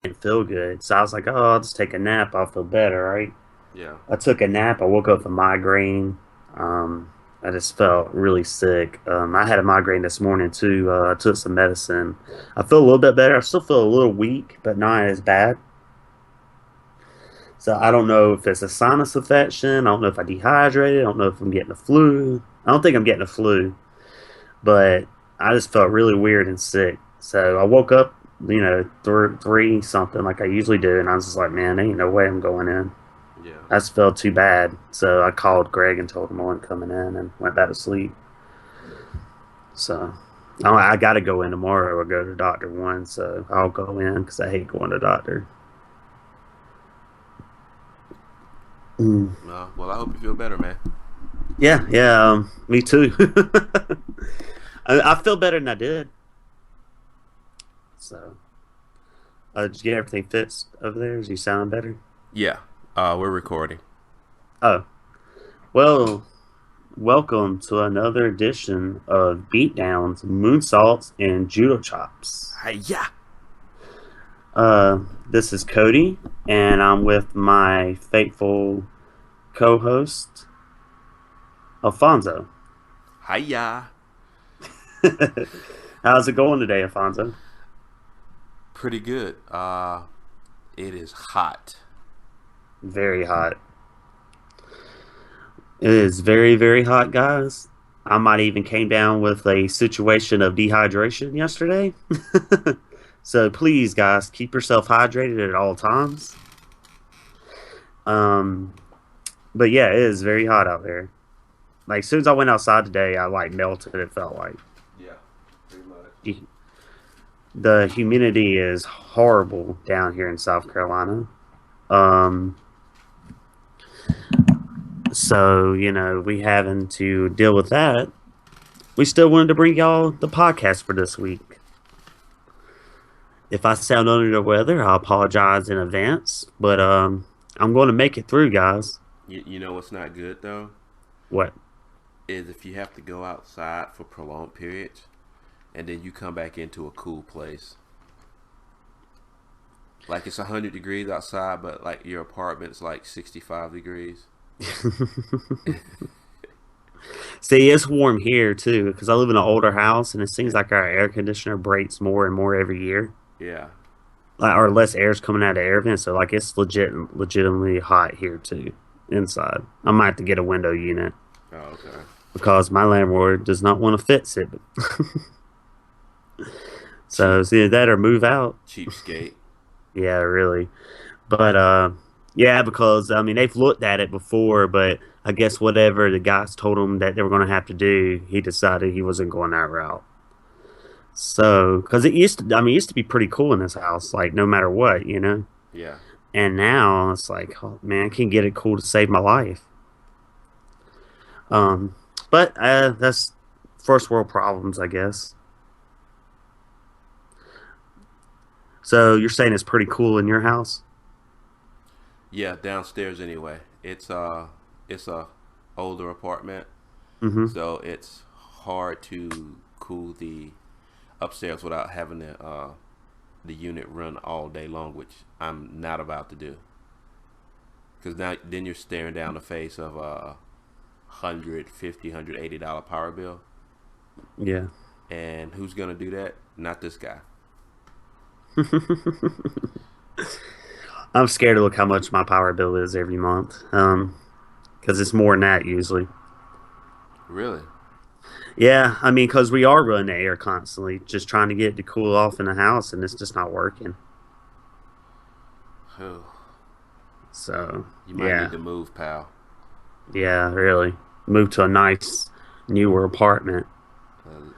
didn't feel good. So I was like, oh, I'll just take a nap. I'll feel better, right? Yeah. I took a nap. I woke up with a migraine. I just felt really sick. I had a migraine this morning too. I took some medicine. I feel a little bit better. I still feel a little weak, but not as bad. So I don't know if it's a sinus infection. I don't know if I dehydrated. I don't know if I'm getting the flu. I don't think I'm getting the flu, but I just felt really weird and sick. So I woke up, three something like I usually do, and I was just like, man, there ain't no way I'm going in. Yeah. I just felt too bad. So I called Greg and told him I wasn't coming in and went back to sleep. So I got to go in tomorrow or go to doctor one. So I'll go in because I hate going to doctor. Mm. Well, I hope you feel better, man. Yeah, yeah, me too. I feel better than I did. So, did you get everything fixed over there? Is you sound better? Yeah. We're recording. Oh, well, welcome to another edition of Beatdowns, Moonsaults, and Judo Chops. Hey, yeah. This is Cody, and I'm with my faithful co-host, Alfonso. Hiya. How's it going today, Alfonso? Pretty good. It is hot. Very hot. It is very, very hot, guys. I might even came down with a situation of dehydration yesterday. So please, guys, keep yourself hydrated at all times. Um, but yeah, it is very hot out there. Like as soon as I went outside today, I like melted. It felt like Yeah, pretty much. the humidity is horrible down here in South Carolina. Um, so we having to deal with that. We still wanted to bring y'all the podcast for this week. If I sound under the weather, I apologize in advance, but I'm going to make it through, guys. You know what's not good though What? is if you have to go outside for prolonged periods, and then you come back into a cool place. Like it's 100 degrees outside, but like your apartment's like 65 degrees. See, it's warm here too because I live in an older house, and it seems like our air conditioner breaks more and more every year. Yeah. Like, or less air's coming out of the air vent, so like it's legitimately hot here too inside. I might have to get a window unit Oh, okay. because my landlord does not want to fix it. So Cheap, it's either that or move out. cheapskate. Yeah, really. But yeah, because I mean they've looked at it before, but I guess whatever the guys told him that they were going to have to do, he decided he wasn't going that route. So, because it used to be pretty cool in this house, like no matter what. Yeah. And now it's like, oh, man, I can't get it cool to save my life. Um, but that's first world problems, I guess. So you're saying it's pretty cool in your house? Yeah, downstairs anyway. It's a older apartment, Mm-hmm. so it's hard to cool the upstairs without having the unit run all day long, which I'm not about to do. Because now then you're staring down the face of a $150, $180 power bill, Yeah. and who's gonna do that? Not this guy. I'm scared to look how much my power bill is every month. Because it's more than that usually. Really? Yeah, I mean, because we are running the air constantly, just trying to get it to cool off in the house, and it's just not working. Oh, So, you might need yeah, to move, pal. yeah, really. Move to a nice, newer apartment.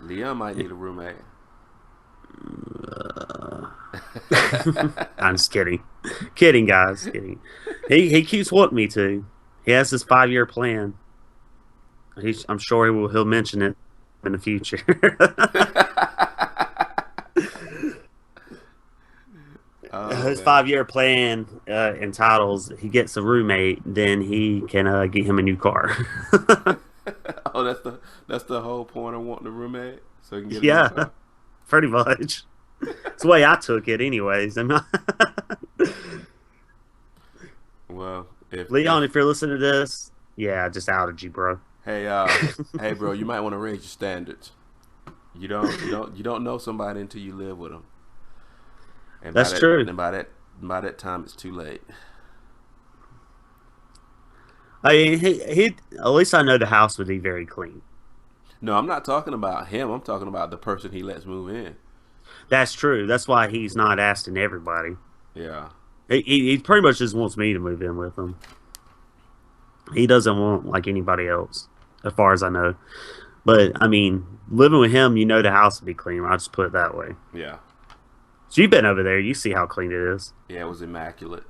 Leon might need a roommate. Uh, I'm just kidding. Kidding, guys. Kidding. He keeps wanting me to. He has this 5-year plan. I'm sure he'll mention it in the future. Oh His man. 5-year plan entitles he gets a roommate, then he can get him a new car. Oh, that's the whole point of wanting a roommate, so you can get a new Yeah, car. pretty much. It's the way I took it, anyways. I'm not. Leon, if if you're listening to this, yeah, I just outed you, bro. hey hey bro, you might want to raise your standards. You don't know somebody until you live with them, and by That's that true. and by that time it's too late. I mean, he at least I know the house would be very clean. No, I'm not talking about him. I'm talking about the person he lets move in. That's true. That's why he's not asking everybody. Yeah. He pretty much just wants me to move in with him. He doesn't want like anybody else, as far as I know. But I mean, living with him, you know the house would be clean. I'll just put it that way. Yeah. So you've been over there, you see how clean it is, Yeah, it was immaculate.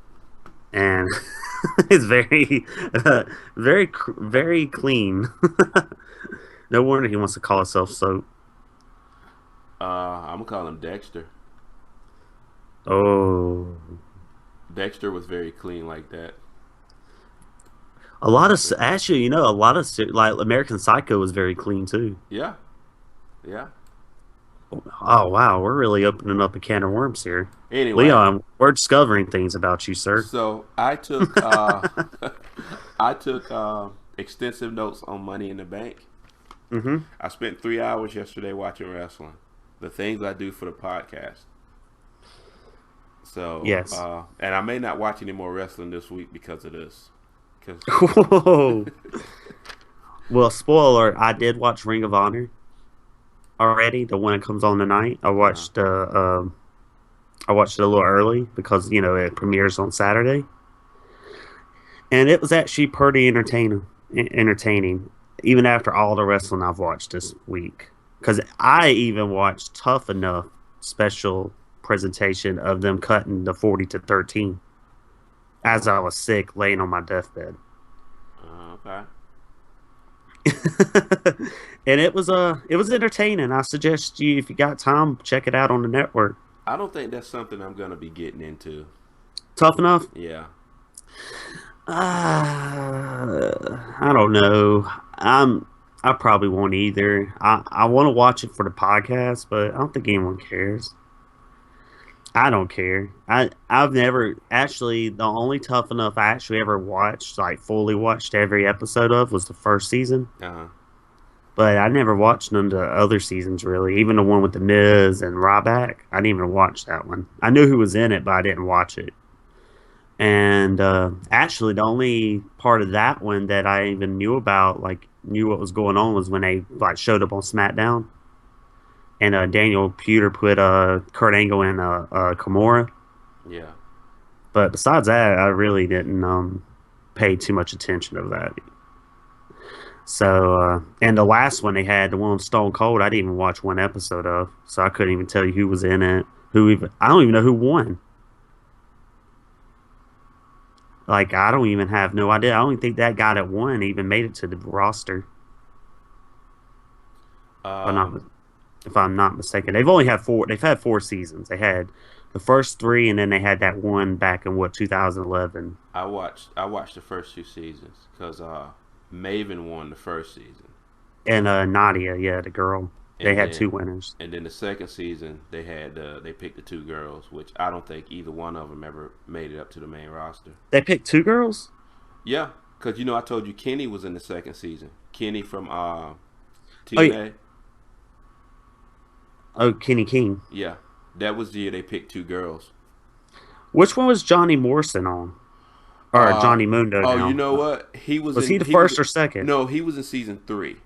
and it's very, very clean. No wonder he wants to call himself soap. I'm gonna call him Dexter. Oh, Dexter was very clean like that. a lot of actually, a lot of like American Psycho was very clean too. Yeah. Yeah. Oh wow, we're really opening up a can of worms here, Anyway, Leon. We're discovering things about you, sir. so I took I took extensive notes on Money in the Bank. Mm-hmm. I spent 3 hours yesterday watching wrestling. The things I do for the podcast. So, Yes. and I may not watch any more wrestling this week because of this. Because Whoa. Well, spoiler: I did watch Ring of Honor already. The one that comes on tonight. I watched it a little early because it premieres on Saturday, and it was actually pretty entertaining. Entertaining, even after all the wrestling I've watched this week. Because I even watched Tough Enough special presentation of them cutting the 40-13 as I was sick, laying on my deathbed. okay, And it was entertaining. I suggest you, if you got time, check it out on the network. I don't think that's something I'm gonna be getting into. Tough Enough. Yeah, I don't know. I probably won't either. I want to watch it for the podcast, but I don't think anyone cares. I don't care. I've never actually, the only Tough Enough I actually ever watched, like fully watched every episode of, was the first season. uh-huh. But I never watched none of the other seasons really. Even the one with the Miz and Ryback, I didn't even watch that one. I knew who was in it, but I didn't watch it. And actually, the only part of that one that I even knew about, like knew what was going on, was when they like showed up on SmackDown, and Daniel Puder put Kurt Angle and Kimura. Yeah. But besides that, I really didn't pay too much attention to that. So, and the last one they had, the one with Stone Cold, I didn't even watch one episode of, so I couldn't even tell you who was in it. I don't even know who won. Like, I don't even have no idea. I don't even think that guy that won even made it to the roster. If I'm not, Um, if I'm not mistaken, they've only had four. They've had 4 seasons. They had the first three, and then they had that one back in 2011. I watched the first 2 seasons because Maven won the first season, And Nadia, yeah, the girl. They and had then two winners. and then the second season they picked the 2 girls, which I don't think either one of them ever made it up to the main roster. They picked two girls. Yeah, because I told you Kenny was in the second season. Kenny from Oh, yeah. TNA. Oh, Kenny King. Yeah, that was the year they picked 2 girls. Which one was Johnny Morrison on? Or Johnny Mundo Oh, you now? know what? He was Was in. he the He was first or second? no, he was in season 3.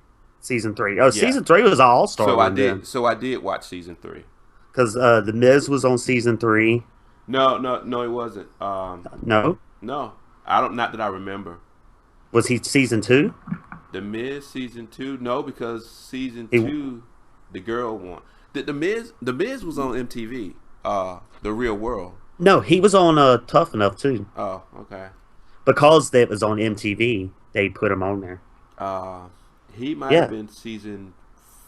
Season 3. Oh, Yeah. season 3 was an all-star So I one did. then. So I did watch season 3. Because The Miz was on season 3. No, no, no, it wasn't. No? No, I don't. Not that I remember. Was he season 2? The Miz season 2. No, because season He- 2, the girl won. The Miz was on MTV. The Real World. No, he was on Tough Enough too. Oh, okay. Because it was on MTV, they put him on there. He might Yeah. have been season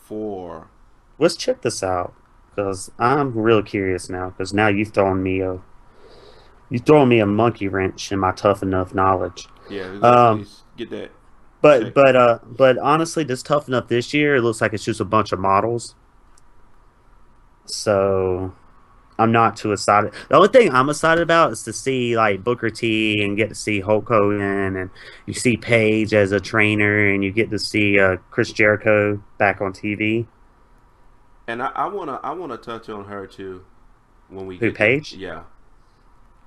4. Let's check this out. Because I'm real curious now. Because now you throwing me a monkey wrench in my Tough Enough knowledge. Yeah, let's at Um, least get that. but Check. but honestly, this Tough Enough this year, it looks like it's just a bunch of models. So I'm not too excited. The only thing I'm excited about is to see like Booker T and get to see Hulk Hogan and you see Paige as a trainer and you get to see Chris Jericho back on TV. And I wanna touch on her too when we Who get to Paige? yeah.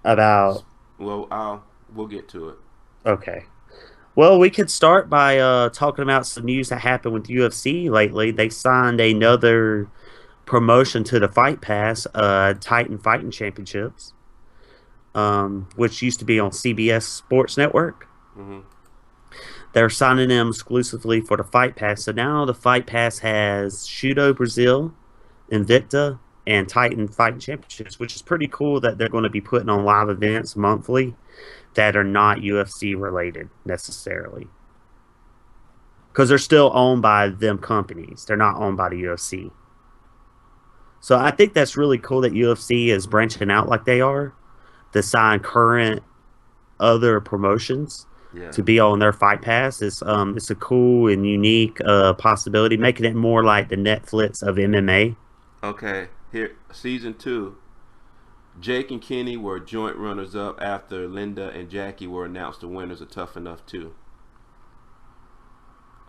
About Well, we'll get to it. okay. Well, we could start by talking about some news that happened with UFC lately. They signed another promotion to the Fight Pass, Titan Fighting Championships, which used to be on CBS Sports Network. Hmm. They're signing them exclusively for the Fight Pass. So now the Fight Pass has Judo Brazil, Invicta, and Titan Fighting Championships, which is pretty cool that they're going to be putting on live events monthly that are not UFC related necessarily. Because they're still owned by them companies. They're not owned by the UFC. So I think that's really cool that UFC is branching out like they are to sign current other promotions Yeah. to be on their Fight Pass. It's a cool and unique possibility, making it more like the Netflix of MMA. Okay. Here, season two. Jake and Kenny were joint runners up after Linda and Jackie were announced the winners of Tough Enough 2.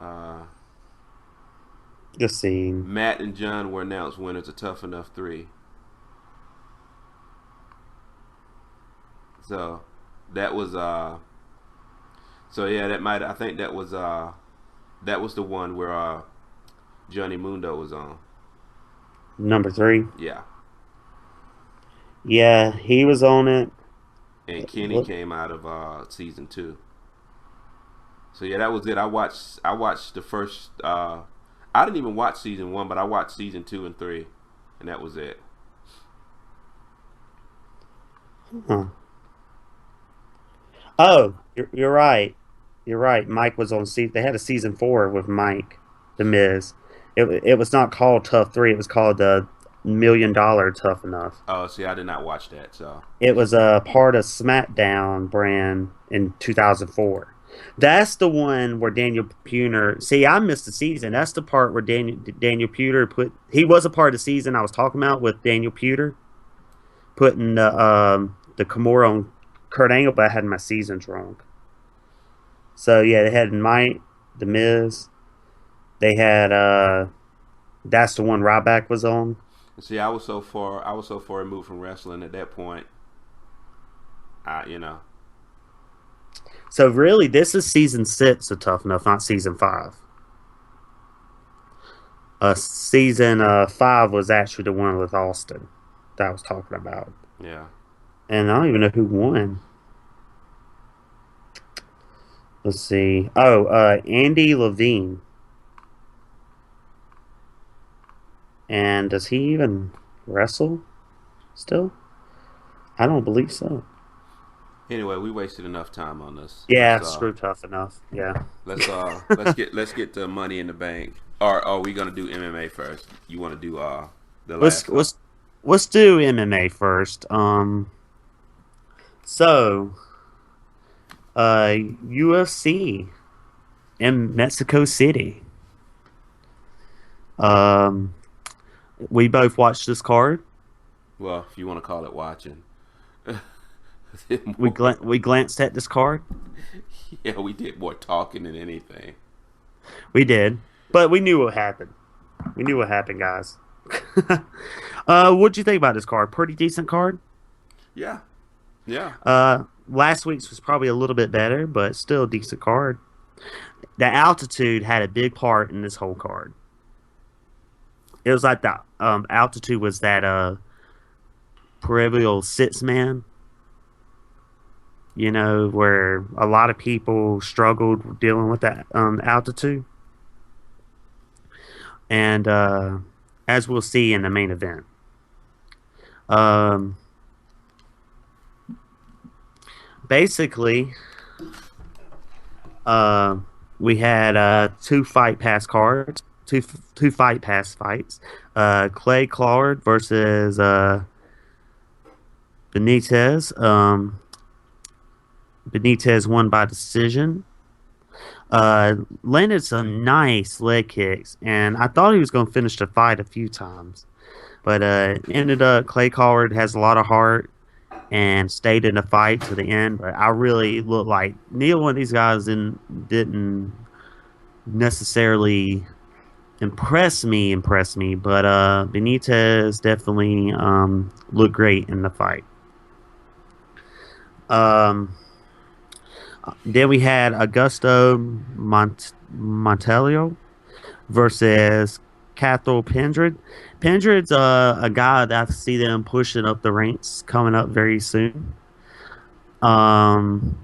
Uh, Let's see. Matt and John were announced winners of Tough Enough 3. So that was so yeah, that might I think that was the one where Johnny Mundo was on. Number three. Yeah. Yeah, he was on it. And Kenny Look, came out of season 2. So yeah, that was it. I watched the first I didn't even watch season 1, but I watched season 2 and 3 and that was it. huh. Oh, you're right. You're right. Mike was on season. They had a season four with Mike, the Miz. It was not called Tough Three. It was called the $1 million Tough Enough. Oh, see, I did not watch that. So, It was a part of SmackDown brand in 2004. That's the one where Daniel Puner. See, I missed the season. That's the part where Daniel Puter put. He was a part of the season I was talking about with Daniel Puter putting the Kimura on Kurt Angle, but I had my seasons wrong. So yeah, they had Mike, the Miz. They had that's the one Ryback was on. see, I was so far removed from wrestling at that point. I, you know, So really, this is season six of Tough Enough, not season five. Season five was actually the one with Austin that I was talking about, yeah. and I don't even know who won. Let's see. Oh, Andy Levine. And does he even wrestle still? I don't believe so. Anyway, we wasted enough time on this. Yeah, screw Tough Enough. Yeah. Let's get to Money in the Bank. Or are we gonna do MMA first? You want to do the Let's last one? let's let's do MMA first. So UFC in Mexico City. Um, we both watched this card. Well, if you want to call it watching. We glanced at this card. Yeah, we did more talking than anything. We did, but we knew what happened. We knew what happened, guys. What'd you think about this card? Pretty decent card. Yeah, yeah. Last week's was probably a little bit better, but still a decent card. The altitude had a big part in this whole card. It was like the altitude was that proverbial six man, where a lot of people struggled dealing with that altitude. And as we'll see in the main event, um, basically, uh, we had two fight pass cards, two fight pass fights. Clay Claude versus Benitez. Benitez won by decision. Landed some nice leg kicks, and I thought he was going to finish the fight a few times. But ended up Clay Collard has a lot of heart and stayed in the fight to the end. But I really look like neither one of these guys didn't necessarily impress me, but Benitez definitely looked great in the fight. Um, then we had Augusto Montelio versus Cathal Pendred. Pendred's a guy that I see them pushing up the ranks coming up very soon. Um,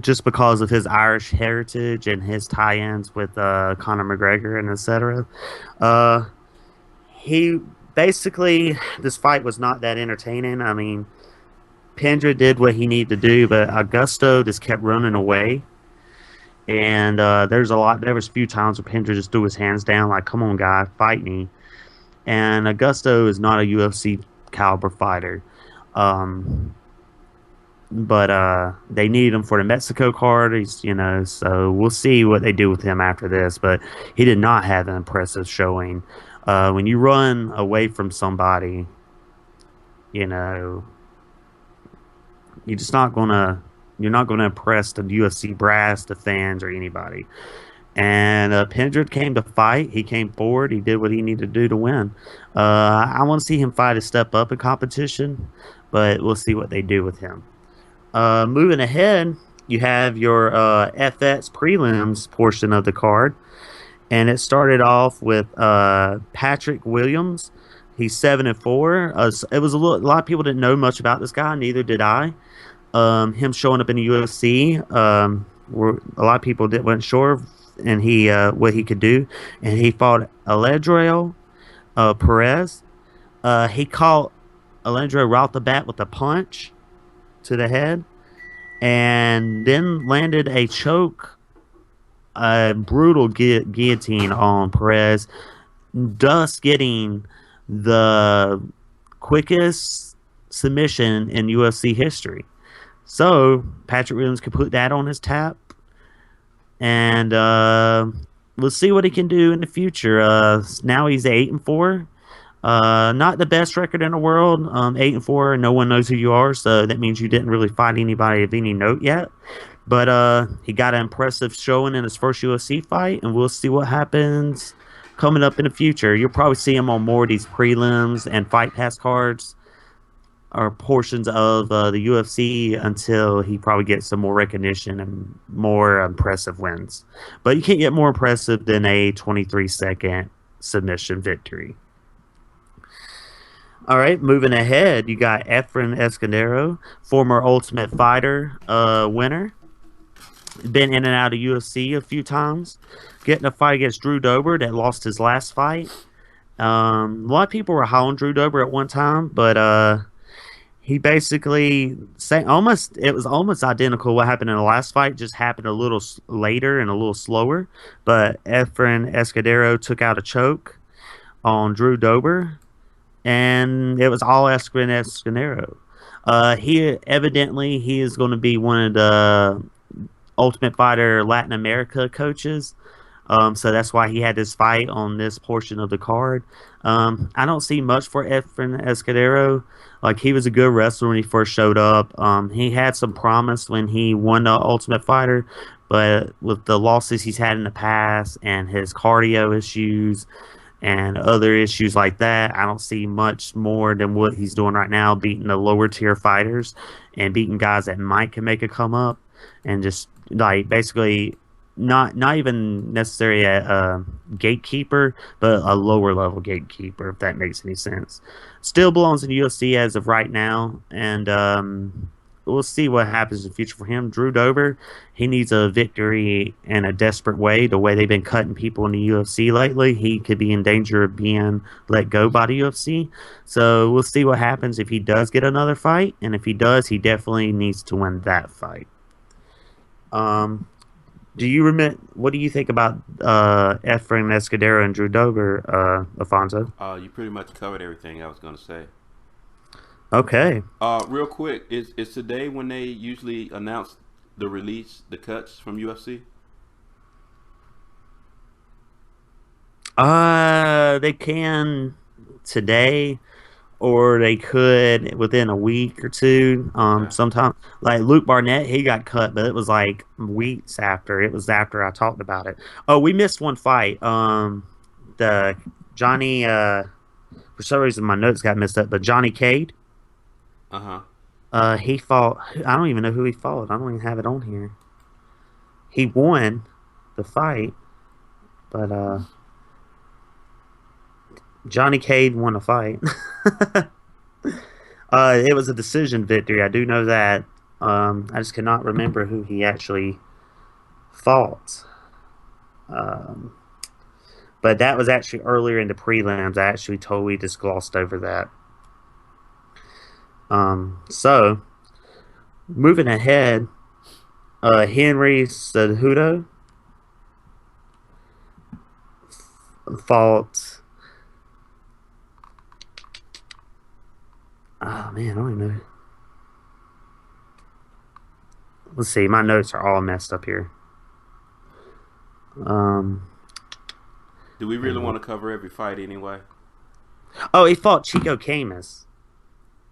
just because of his Irish heritage and his tie-ins with Conor McGregor and etc. Uh, he basically this fight was not that entertaining. I mean, Pendra did what he needed to do, but Augusto just kept running away. And there was a few times where Pendra just threw his hands down, like, "Come on, guy, fight me." And Augusto is not a UFC caliber fighter. Um, but they need him for the Mexico card. So we'll see what they do with him after this. But he did not have an impressive showing. When you run away from somebody, you know, you're just not gonna you're not gonna impress the UFC brass, the fans, or anybody. And Pendred came to fight. He came forward. He did what he needed to do to win. I want to see him fight a step up in competition, but we'll see what they do with him. Moving ahead, you have your FX prelims portion of the card, and it started off with Patrick Williams. He's 7-4. It was a lot of people didn't know much about this guy. Neither did I. Him showing up in the UFC, a lot of people weren't sure, and he what he could do, and he fought Aledrio Perez. He caught Aledrio right off the bat with a punch to the head, and then landed a choke, a brutal guillotine on Perez, thus getting the quickest submission in UFC history. So Patrick Williams could put that on his tap, and we'll see what he can do in the future. Now he's 8-4. Not the best record in the world. 8-4. No one knows who you are, so that means you didn't really fight anybody of any note yet. But he got an impressive showing in his first UFC fight, and we'll see what happens coming up in the future. You'll probably see him on more of these prelims and fight pass cards or portions of the UFC until he probably gets some more recognition and more impressive wins. But you can't get more impressive than a 23-second submission victory. All right, moving ahead, you got Efren Escudero, former Ultimate Fighter winner. Been in and out of UFC a few times. Getting a fight against Drew Dober that lost his last fight. A lot of people were high on Drew Dober at one time, but he basically it was almost identical. What happened in the last fight just happened a little later and a little slower. But Efren Escudero took out a choke on Drew Dober, and it was all Efren Escudero. He is going to be one of the Ultimate Fighter Latin America coaches. So that's why he had this fight on this portion of the card. I don't see much for Efren Escudero. Like, he was a good wrestler when he first showed up. He had some promise when he won the Ultimate Fighter, but with the losses he's had in the past and his cardio issues and other issues like that, I don't see much more than what he's doing right now, beating the lower tier fighters and beating guys that might can make a come up, and just like basically not even necessarily a gatekeeper, but a lower level gatekeeper, if that makes any sense. Still belongs in the UFC as of right now, and we'll see what happens in the future for him. Drew Dober, he needs a victory in a desperate way. The way they've been cutting people in the UFC lately, he could be in danger of being let go by the UFC. So we'll see what happens if he does get another fight, and if he does, he definitely needs to win that fight. Um, do you remember? What do you think about Efren Escudero and Drew Dober, Alfonso? You pretty much covered everything I was gonna say. Okay. Real quick, is today when they usually announce the cuts from UFC? They can. today, or they could within a week or two. Okay. Sometime like Luke Barnett, he got cut, but it was like weeks after. It was after I talked about it. Oh, we missed one fight. The Johnny. For some reason, my notes got messed up. But Johnny Cade. Uh huh. He fought. I don't even know who he fought. I don't even have it on here. He won the fight, but Johnny Cade won a fight. It was a decision victory. I do know that. I just cannot remember who he actually fought. Um, but that was actually earlier in the prelims. I actually totally just glossed over that. So moving ahead, Henry Cejudo fought. Oh man, I don't even know. Let's see. My notes are all messed up here. Um, Do we really want to cover every fight anyway? oh, he fought Chico Camus.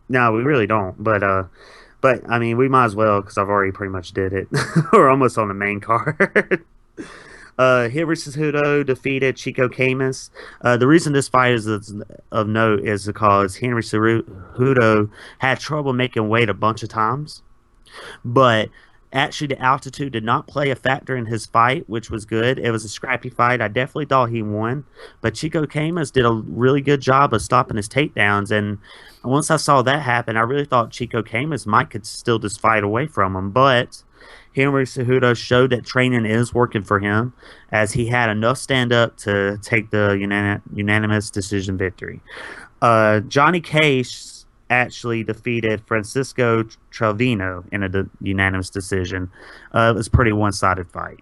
No, we really don't. But I mean, we might as well because I've already pretty much did it. We're almost on the main card. Henry Cejudo defeated Chico Camus. The reason this fight is of note is because Henry Cejudo had trouble making weight a bunch of times, but actually the altitude did not play a factor in his fight, which was good. It was a scrappy fight. I definitely thought he won, but Chico Camus did a really good job of stopping his takedowns. And once I saw that happen, I really thought Chico Camus might could still just fight away from him, but Henry Cejudo showed that training is working for him, as he had enough stand up to take the unanimous decision victory. Johnny Case actually defeated Francisco Trevino in a unanimous decision. It was a pretty one sided fight.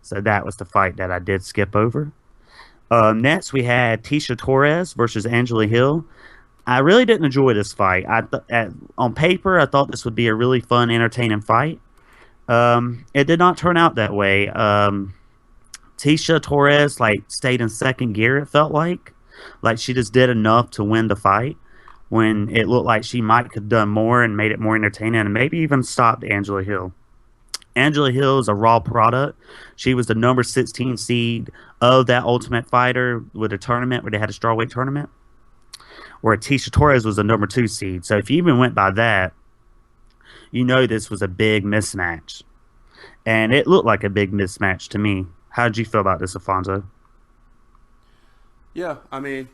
So that was the fight that I did skip over. Next, we had Tisha Torres versus Angela Hill. I really didn't enjoy this fight. On paper, I thought this would be a really fun, entertaining fight. It did not turn out that way. Tisha Torres like stayed in second gear. It felt like she just did enough to win the fight when it looked like she might have done more and made it more entertaining and maybe even stopped Angela Hill. Angela Hill is a raw product. She was the number 16 seed of that Ultimate Fighter with a tournament where they had a strawweight tournament, where Tisha Torres was the number 2 seed. So if you even went by that, you know this was a big mismatch. And it looked like a big mismatch to me. How did you feel about this, Alfonso? Yeah, I mean,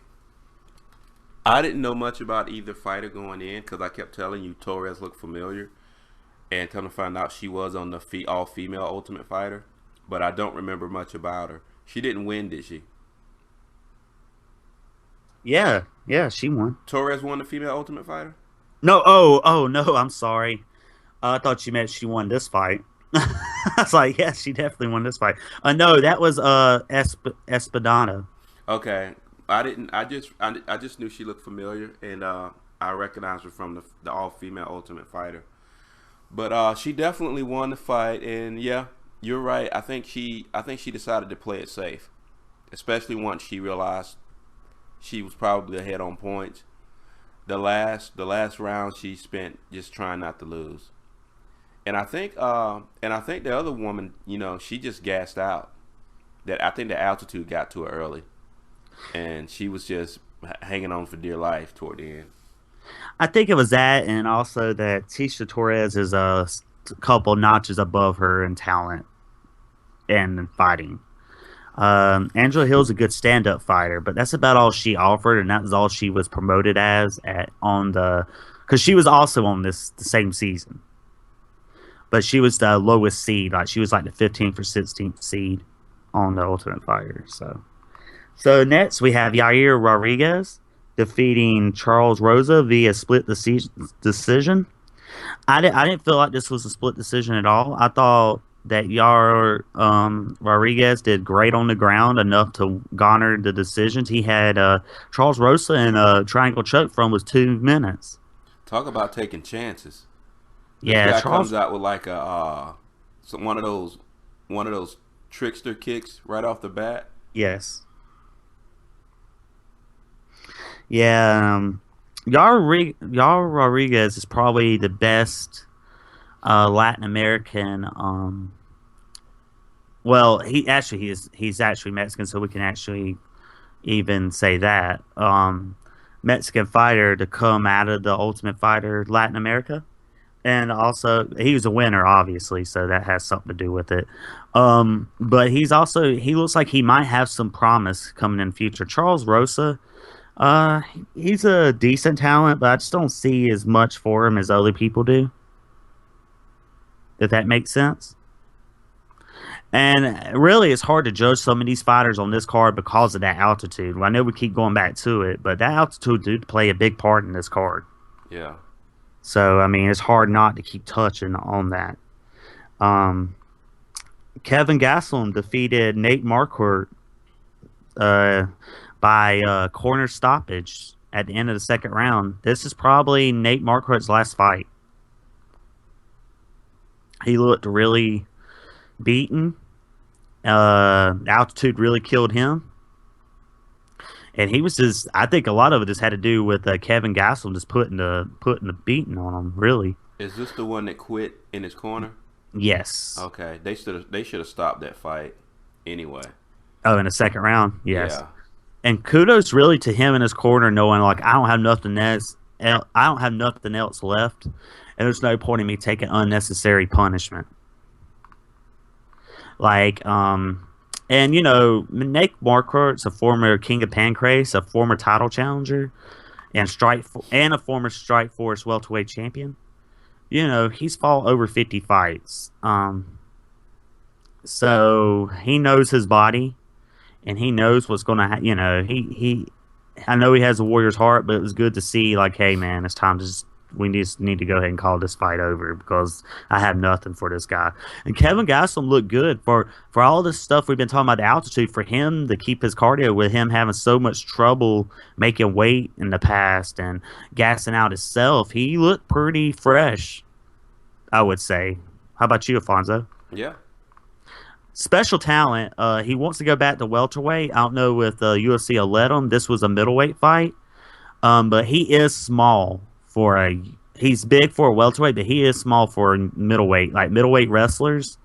I didn't know much about either fighter going in because I kept telling you Torres looked familiar, and come to find out she was on the all female Ultimate Fighter, but I don't remember much about her. She didn't win, did she? Yeah, yeah, she won. Torres won the female Ultimate Fighter. No, oh, no, I'm sorry. I thought you meant she won this fight. I was like, yeah, she definitely won this fight. No, that was Espadana. Okay, I didn't. I just knew she looked familiar, and I recognized her from the all female Ultimate Fighter. But she definitely won the fight, and yeah, you're right. I think she decided to play it safe, especially once she realized she was probably ahead on points. The last round she spent just trying not to lose, and I think the other woman, she just gassed out. That I think the altitude got to her early, and she was just hanging on for dear life toward the end. I think it was that, and also that Tisha Torres is a couple notches above her in talent and in fighting. Angela Hill's a good stand-up fighter, but that's about all she offered, and that was all she was promoted as because she was also on the same season, but she was the lowest seed, like she was like the 15th or 16th seed on the Ultimate Fighter. So next we have Yair Rodriguez defeating Charles Rosa via split decision. I didn't feel like this was a split decision at all. I thought that Yair Rodriguez did great on the ground, enough to garner the decisions. He had Charles Rosa in a triangle choke from was 2 minutes. Talk about taking chances. This Yeah, guy Charles. comes out with like a one of those trickster kicks right off the bat. Yes. Yeah, Yar Rodriguez is probably the best Latin American. Well, he's actually Mexican, so we can actually even say that Mexican fighter to come out of the Ultimate Fighter Latin America. And also, he was a winner, obviously, so that has something to do with it. But he looks like he might have some promise coming in the future. Charles Rosa, he's a decent talent, but I just don't see as much for him as other people do. If that makes sense. And really, it's hard to judge some of these fighters on this card because of that altitude. Well, I know we keep going back to it, but that altitude did play a big part in this card. Yeah. So, I mean, it's hard not to keep touching on that. Um, Kevin Gastelum defeated Nate Marquardt uh, by corner stoppage at the end of the second round. This is probably Nate Marquardt's last fight. He looked really beaten. Altitude really killed him. And he was just, I think a lot of it just had to do with Kevin Gastelum just putting the beating on him, really. Is this the one that quit in his corner? Yes. Okay, they should have stopped that fight anyway. Oh, in the second round? Yes. Yeah. And kudos really to him in his corner, knowing like I don't have nothing else. I don't have nothing else left, and there's no point in me taking unnecessary punishment. Like, and Nate Marquardt's a former King of Pancrase, a former title challenger, and a former Strike Force welterweight champion. He's fought over 50 fights. So he knows his body, and he knows what's going to happen. He I know he has a warrior's heart, but it was good to see like, hey man, it's time to we just need to go ahead and call this fight over because I have nothing for this guy. And Kevin Gastelum looked good for all this stuff we've been talking about the altitude. For him to keep his cardio, with him having so much trouble making weight in the past and gassing out himself, he looked pretty fresh, I would say. How about you, Afonso? Yeah. Special talent. He wants to go back to welterweight. I don't know if UFC will let him. This was a middleweight fight, but he is small for a. He's big for a welterweight, but he is small for a middleweight. Like middleweight wrestlers,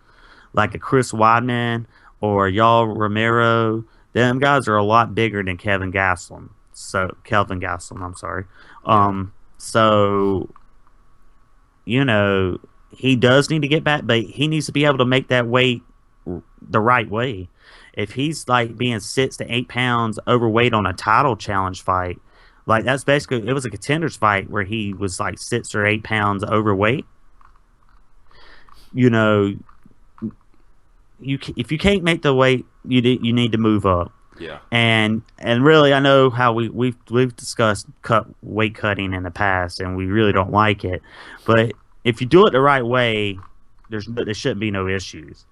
like a Chris Weidman or Yael Romero. Them guys are a lot bigger than Kevin Gastelum. So Kelvin Gastelum, I'm sorry. Yeah. So he does need to get back, but he needs to be able to make that weight the right way. If he's like being 6 to 8 pounds overweight on a title challenge fight, like that's basically it was a contenders fight where he was like 6 or 8 pounds overweight. You know, if you can't make the weight, you need to move up. Yeah. And really, I know how we've discussed weight cutting in the past, and we really don't like it. But if you do it the right way, there shouldn't be no issues.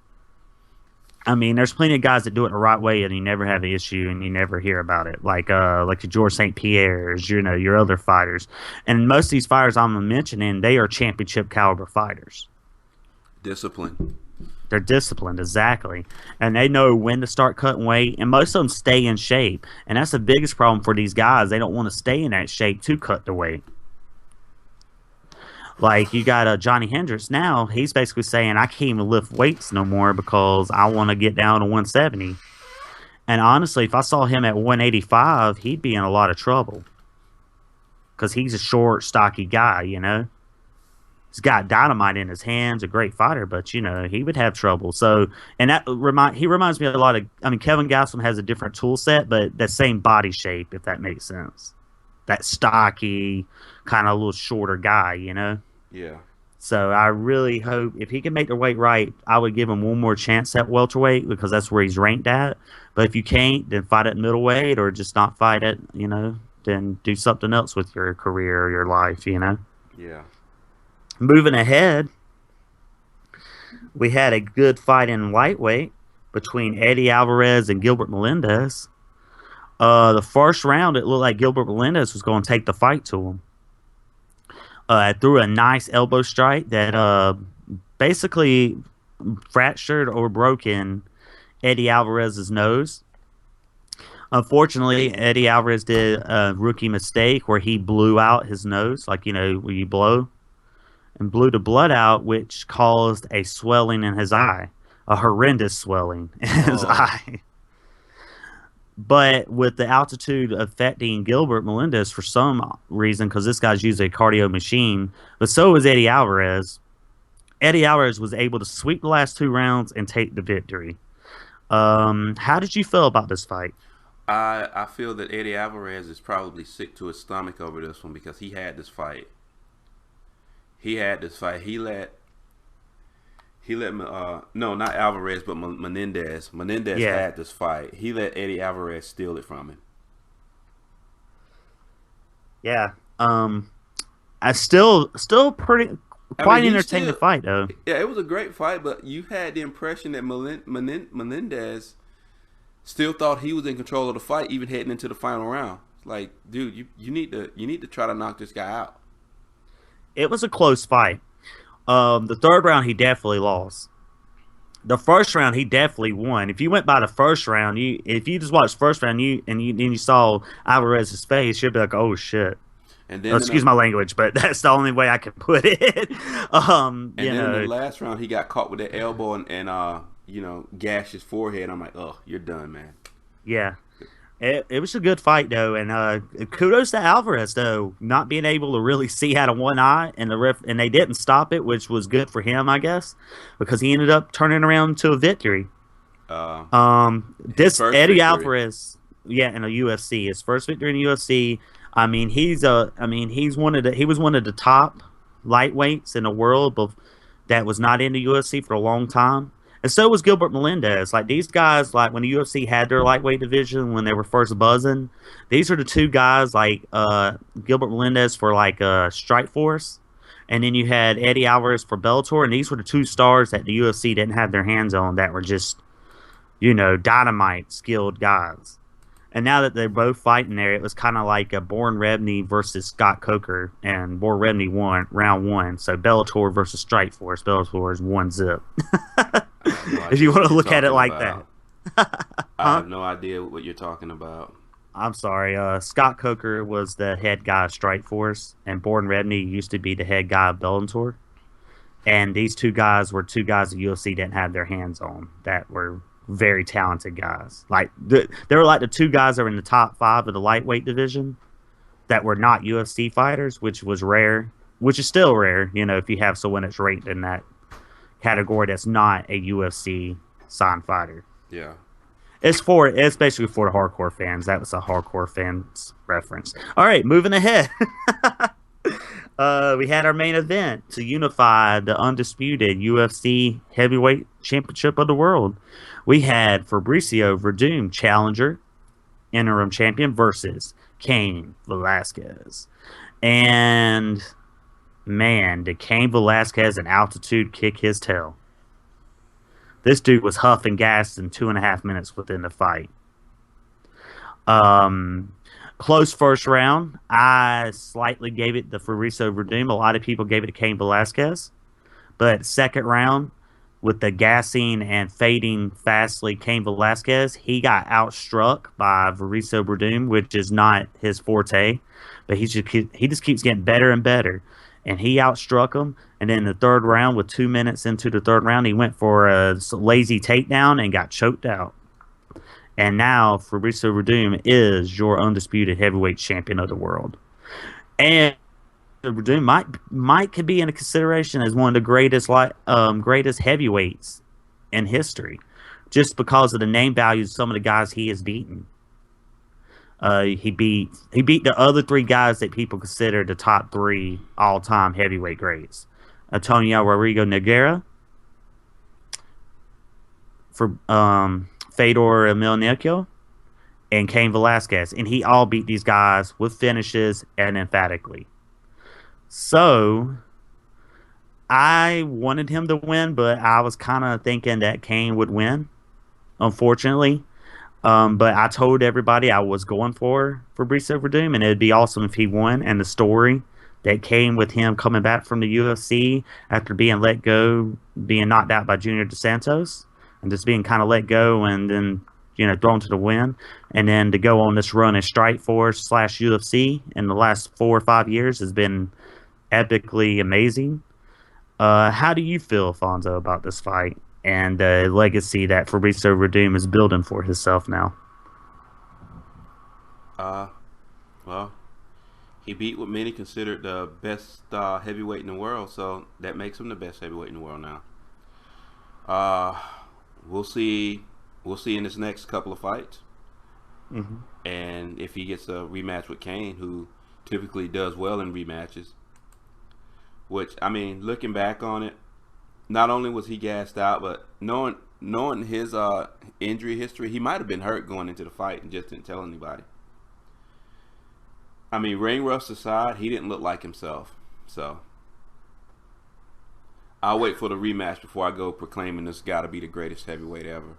I mean, there's plenty of guys that do it the right way, and you never have an issue, and you never hear about it. Like the George St. Pierre's, your other fighters, and most of these fighters I'm mentioning, they are championship caliber fighters. Discipline. They're disciplined, exactly, and they know when to start cutting weight. And most of them stay in shape, and that's the biggest problem for these guys. They don't want to stay in that shape to cut the weight. Like you got Johnny Hendricks now. He's basically saying I can't even lift weights no more because I want to get down to 170. And honestly, if I saw him at 185, he'd be in a lot of trouble because he's a short, stocky guy. He's got dynamite in his hands, a great fighter, but he would have trouble. So, and he reminds me a lot of. I mean, Kevin Gastelum has a different tool set, but that same body shape, if that makes sense. That stocky, kind of a little shorter guy. Yeah. So I really hope if he can make the weight right, I would give him one more chance at welterweight because that's where he's ranked at. But if you can't, then fight at middleweight or just not fight it. Then do something else with your career or your life. Yeah. Moving ahead, we had a good fight in lightweight between Eddie Alvarez and Gilbert Melendez. The first round, it looked like Gilbert Melendez was going to take the fight to him. Threw a nice elbow strike that basically fractured or broken Eddie Alvarez's nose. Unfortunately, Eddie Alvarez did a rookie mistake where he blew out his nose, like, where you blow, and blew the blood out, which caused a swelling in his eye, a horrendous swelling in his Oh, eye. But with the altitude affecting Gilbert Melendez for some reason, because this guy's usually a cardio machine, but so was Eddie Alvarez. Eddie Alvarez was able to sweep the last 2 rounds and take the victory. How did you feel about this fight? I feel that Eddie Alvarez is probably sick to his stomach over this one because he had this fight. He had this fight. He let no, not Alvarez, but Menendez. Menendez Yeah, had this fight. He let Eddie Alvarez steal it from him. yeah. I still pretty I mean, quite he entertaining still, fight though. yeah, it was a great fight, but you had the impression that Menendez still thought he was in control of the fight, even heading into the final round. Like, dude, you need to try to knock this guy out. It was a close fight. The third round he definitely lost. The first round he definitely won. If you went by the first round, if you just watched first round, you saw Alvarez's face, you'd be like, oh shit. And Oh, then in excuse the my language, but that's the only way I can put it. and then in the last round, he got caught with that elbow and gashed his forehead. I'm like, oh, you're done, man. Yeah. It was a good fight though, and kudos to Alvarez though, not being able to really see out of one eye, and they didn't stop it, which was good for him, I guess, because he ended up turning around to a victory. Uh, his This first Eddie victory. Alvarez, yeah, in the UFC, his first victory in the UFC. He was one of the top lightweights in the world, but that was not in the UFC for a long time. And so was Gilbert Melendez. Like these guys, like when the UFC had their lightweight division when they were first buzzing, these are the two guys like Gilbert Melendez for like Strike Force, and then you had Eddie Alvarez for Bellator, and these were the two stars that the UFC didn't have their hands on that were just dynamite skilled guys. And now that they're both fighting there, it was kind of like a Born Rebney versus Scott Coker, and Born Rebney won round one. So Bellator versus Strike Force. Bellator is one zip. I have no If idea you what want to you're look at it talking like that. about. I Huh? have no idea what you're talking about. I'm sorry. Scott Coker was the head guy of Strike Force, and Born Rebney used to be the head guy of Bellator. And these two guys were two guys the UFC didn't have their hands on that were very talented guys. Like they were like the two guys that were in the top five of the lightweight division that were not UFC fighters, which was rare, which is still rare. If you have someone that's ranked in that category that's not a UFC signed fighter. Yeah. It's basically for the hardcore fans. That was a hardcore fans reference. All right, moving ahead. We had our main event to unify the undisputed UFC heavyweight championship of the world. We had Fabricio Verdum, challenger, interim champion, versus Cain Velasquez. And man, did Cain Velasquez in altitude kick his tail. This dude was huffing gas in 2.5 minutes within the fight. Um, Close first round. I slightly gave it to Fabricio Verdum. A lot of people gave it to Cain Velasquez. But second round, with the gassing and fading fastly, Cain Velasquez, he got outstruck by Fabricio Verdum, which is not his forte. But he just keeps getting better and better. And he outstruck him. And then the third round, with 2 minutes into the third round, he went for a lazy takedown and got choked out. And now Fabricio Verdum is your undisputed heavyweight champion of the world. And Verdum might could be in a consideration as one of the greatest heavyweights in history, just because of the name values of some of the guys he has beaten. He beat the other three guys that people consider the top three all time heavyweight greats: Antonio Rodrigo Nogueira, for Fedor Emelianenko, and Cain Velasquez, and he all beat these guys with finishes and emphatically. So I wanted him to win, but I was kind of thinking that Cain would win, unfortunately. But I told everybody I was going for Fabricio Verdum, and it'd be awesome if he won. And the story that came with him coming back from the UFC after being let go, being knocked out by Junior Dos Santos, and just being kind of let go, and then thrown to the wind, and then to go on this run as Strikeforce / UFC in the last 4 or 5 years has been epically amazing. How do you feel, Alfonso, about this fight and the legacy that Fabrizio Verdum is building for himself now? Uh, well, he beat what many considered the best heavyweight in the world, so that makes him the best heavyweight in the world now. Uh, we'll see. We'll see in his next couple of fights, Hmm. and if he gets a rematch with Kane, who typically does well in rematches. Which, I mean, looking back on it, not only was he gassed out, but knowing his injury history, he might have been hurt going into the fight and just didn't tell anybody. I mean, ring rust aside, he didn't look like himself. So I'll wait for the rematch before I go proclaiming this got to be the greatest heavyweight ever.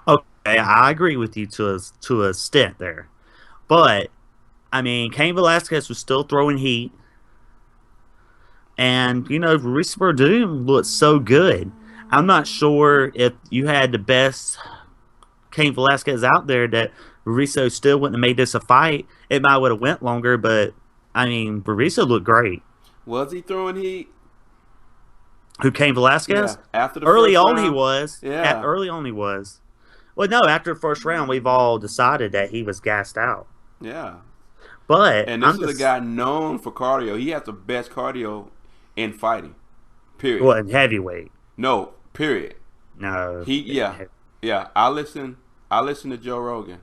Okay, I agree with you to a extent there, but I mean, Cain Velasquez was still throwing heat, and Reese Verdum looked so good. I'm not sure if you had the best Cain Velasquez out there that Barriso still wouldn't have made this a fight. It might would have went longer, but I mean, Barriso looked great. Was he throwing heat? Who Cain Yeah, Velasquez? after the Early first on, he round. was. Yeah, Early on, he was. Well, no, after the first round, we've all decided that he was gassed out. yeah. But And this I'm is a just guy known for cardio. He has the best cardio in fighting. Period. well in heavyweight. No, period. No, Yeah, yeah. I listen to Joe Rogan.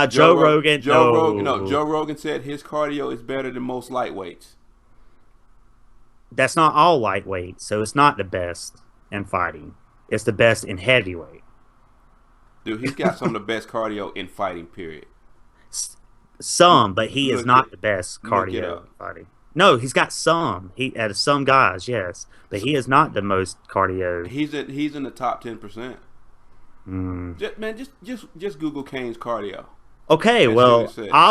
Joe Rogan. Joe Rogan. No, No, Joe Rogan said his cardio is better than most lightweights. that's not all lightweight. So it's not the best in fighting. It's the best in heavyweight. Dude, he's got some of the best cardio in fighting. Period. Some, but he is Look it not the best look it cardio up. fighting. No, he's got some. He at some guys, yes, but he is not the most cardio. He's in the top 10%. Mm. Just Google Kane's cardio Okay, and see what it well, says.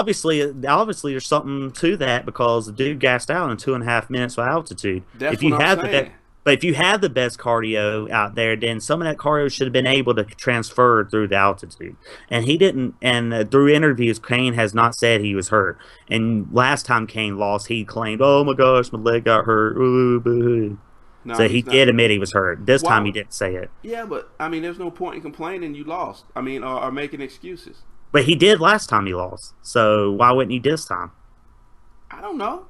obviously, there's something to that because the dude gassed out in 2.5 minutes of altitude. That's If what you I'm have the best, saying. but if you have the best cardio out there, then some of that cardio should have been able to transfer through the altitude, and he didn't. And through interviews, Kane has not said he was hurt. And last time Kane lost, he claimed, "Oh my gosh, my leg got hurt." Ooh, boo. No, So he he's not. did admit he was hurt. This time he Why? didn't say it, Yeah, but I mean, there's no point in complaining. You lost. I mean, or making excuses. but he did last time he lost. So why wouldn't he this time? I don't know.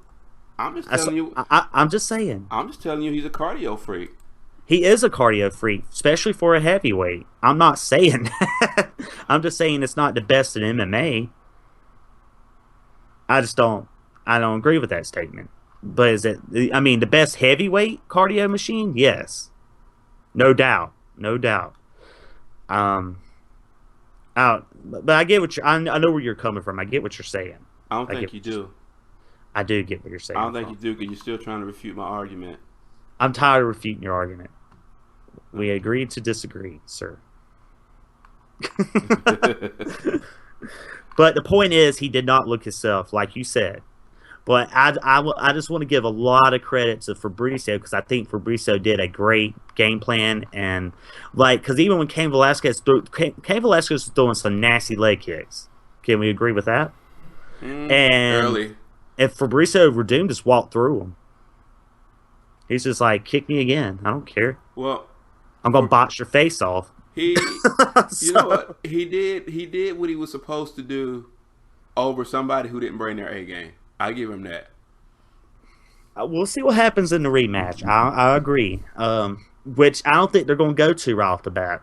I'm just I, telling you. I'm just saying. I'm just telling you. He's a cardio freak. He is a cardio freak, especially for a heavyweight. I'm not saying that. I'm just saying it's not the best in MMA. I just don't. I don't agree with that statement. But is it? I mean, the best heavyweight cardio machine? Yes, no doubt, no doubt. Um, but I get what you're. I know where you're coming from. I get what you're saying. I don't I think get. you do. I do get what you're I saying don't think you from. do because you're still trying to refute my argument. I'm tired of refuting your argument. We agreed to disagree, sir. But the point is, he did not look himself, like you said. But I just want to give a lot of credit to Fabrizio because I think Fabrizio did a great game plan and because even when Cain Velasquez was throwing some nasty leg kicks. Can we agree with that? And Early. if Fabrizio Verdum just walked through him, he's just like, kick me again. I don't care. Well, I'm gonna for, box your face off. he, you know So, what? He did what he was supposed to do over somebody who didn't bring their A game. I give him that. we'll see what happens in the rematch. I agree. Which I don't think they're going to go to right off the bat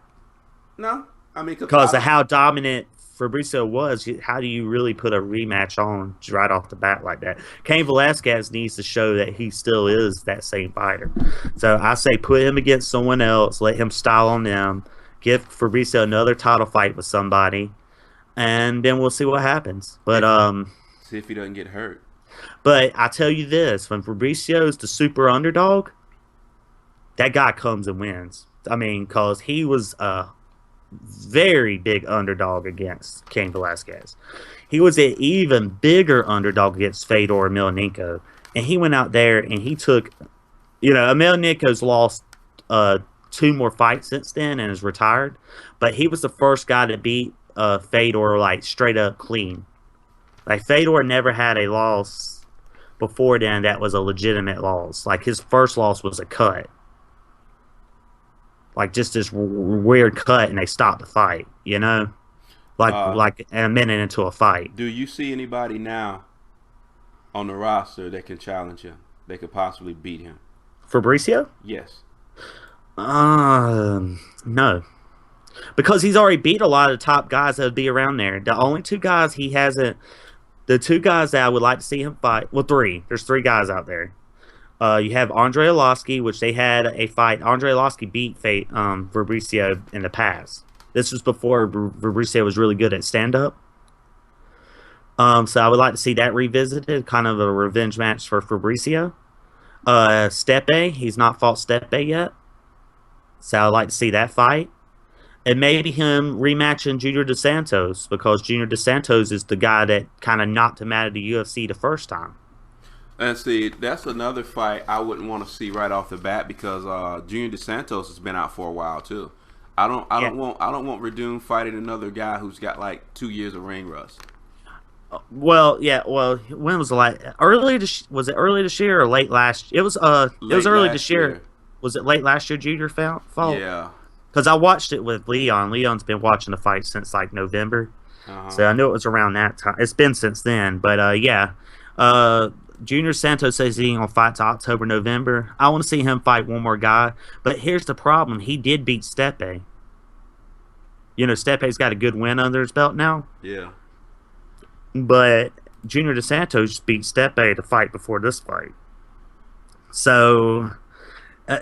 No, I mean, cause because I of don't. how dominant Fabrizio was. How do you really put a rematch on right off the bat like that? Cain Velasquez needs to show that he still is that same fighter. So I say put him against someone else, let him style on them, give Fabrizio another title fight with somebody, and then we'll see what happens. But If See if he doesn't get hurt. I tell you this: when Fabrizio's the super underdog, that guy comes and wins. I mean, because he was a very big underdog against Cain Velasquez. He was an even bigger underdog against Fedor Emelianenko, and he went out there and he took. Emelianenko's lost two more fights since then and is retired. But he was the first guy to beat Fedor like straight up clean. Like Fedor never had a loss before then that was a legitimate loss. Like his first loss was a cut, like just this weird cut, and they stopped the fight. Uh, Like a minute into a fight. do you see anybody now on the roster that can challenge him? They could possibly beat him. Fabricio? Yes. No, because he's already beat a lot of the top guys that would be around there. The only two guys he hasn't, the two guys that I would like to see him fight. Well, three. There's three guys out there. You have Andre Arlovsky, which they had a fight. Andre Arlovsky beat Fabricio in the past. This was before Fabricio was really good at stand up. So I would like to see that revisited, kind of a revenge match for Fabricio. Steppe, he's not fought Steppe yet, so I'd like to see that fight. And maybe him rematching Junior Dos Santos, because Junior Dos Santos is the guy that kind of knocked him out of the UFC the first time. And see, that's another fight I wouldn't want to see right off the bat because Junior Dos Santos has been out for a while too. Yeah. I don't want Verdun fighting another guy who's got like 2 years of ring rust. Well, yeah. Well, when was the last? Was it early this year or late last? It was Late early this last year. year. Was it late last year? Junior fought. Yeah. Because I watched it with Leon. Leon's been watching the fight since like November, Uh-huh. so I knew it was around that time. It's been since then, but yeah. Junior Santos says he ain't gonna fight to October, November. I want to see him fight one more guy. But here's the problem: he did beat Steppe. Steppe's got a good win under his belt now. Yeah. But Junior Dos Santos beat Steppe to fight before this fight. So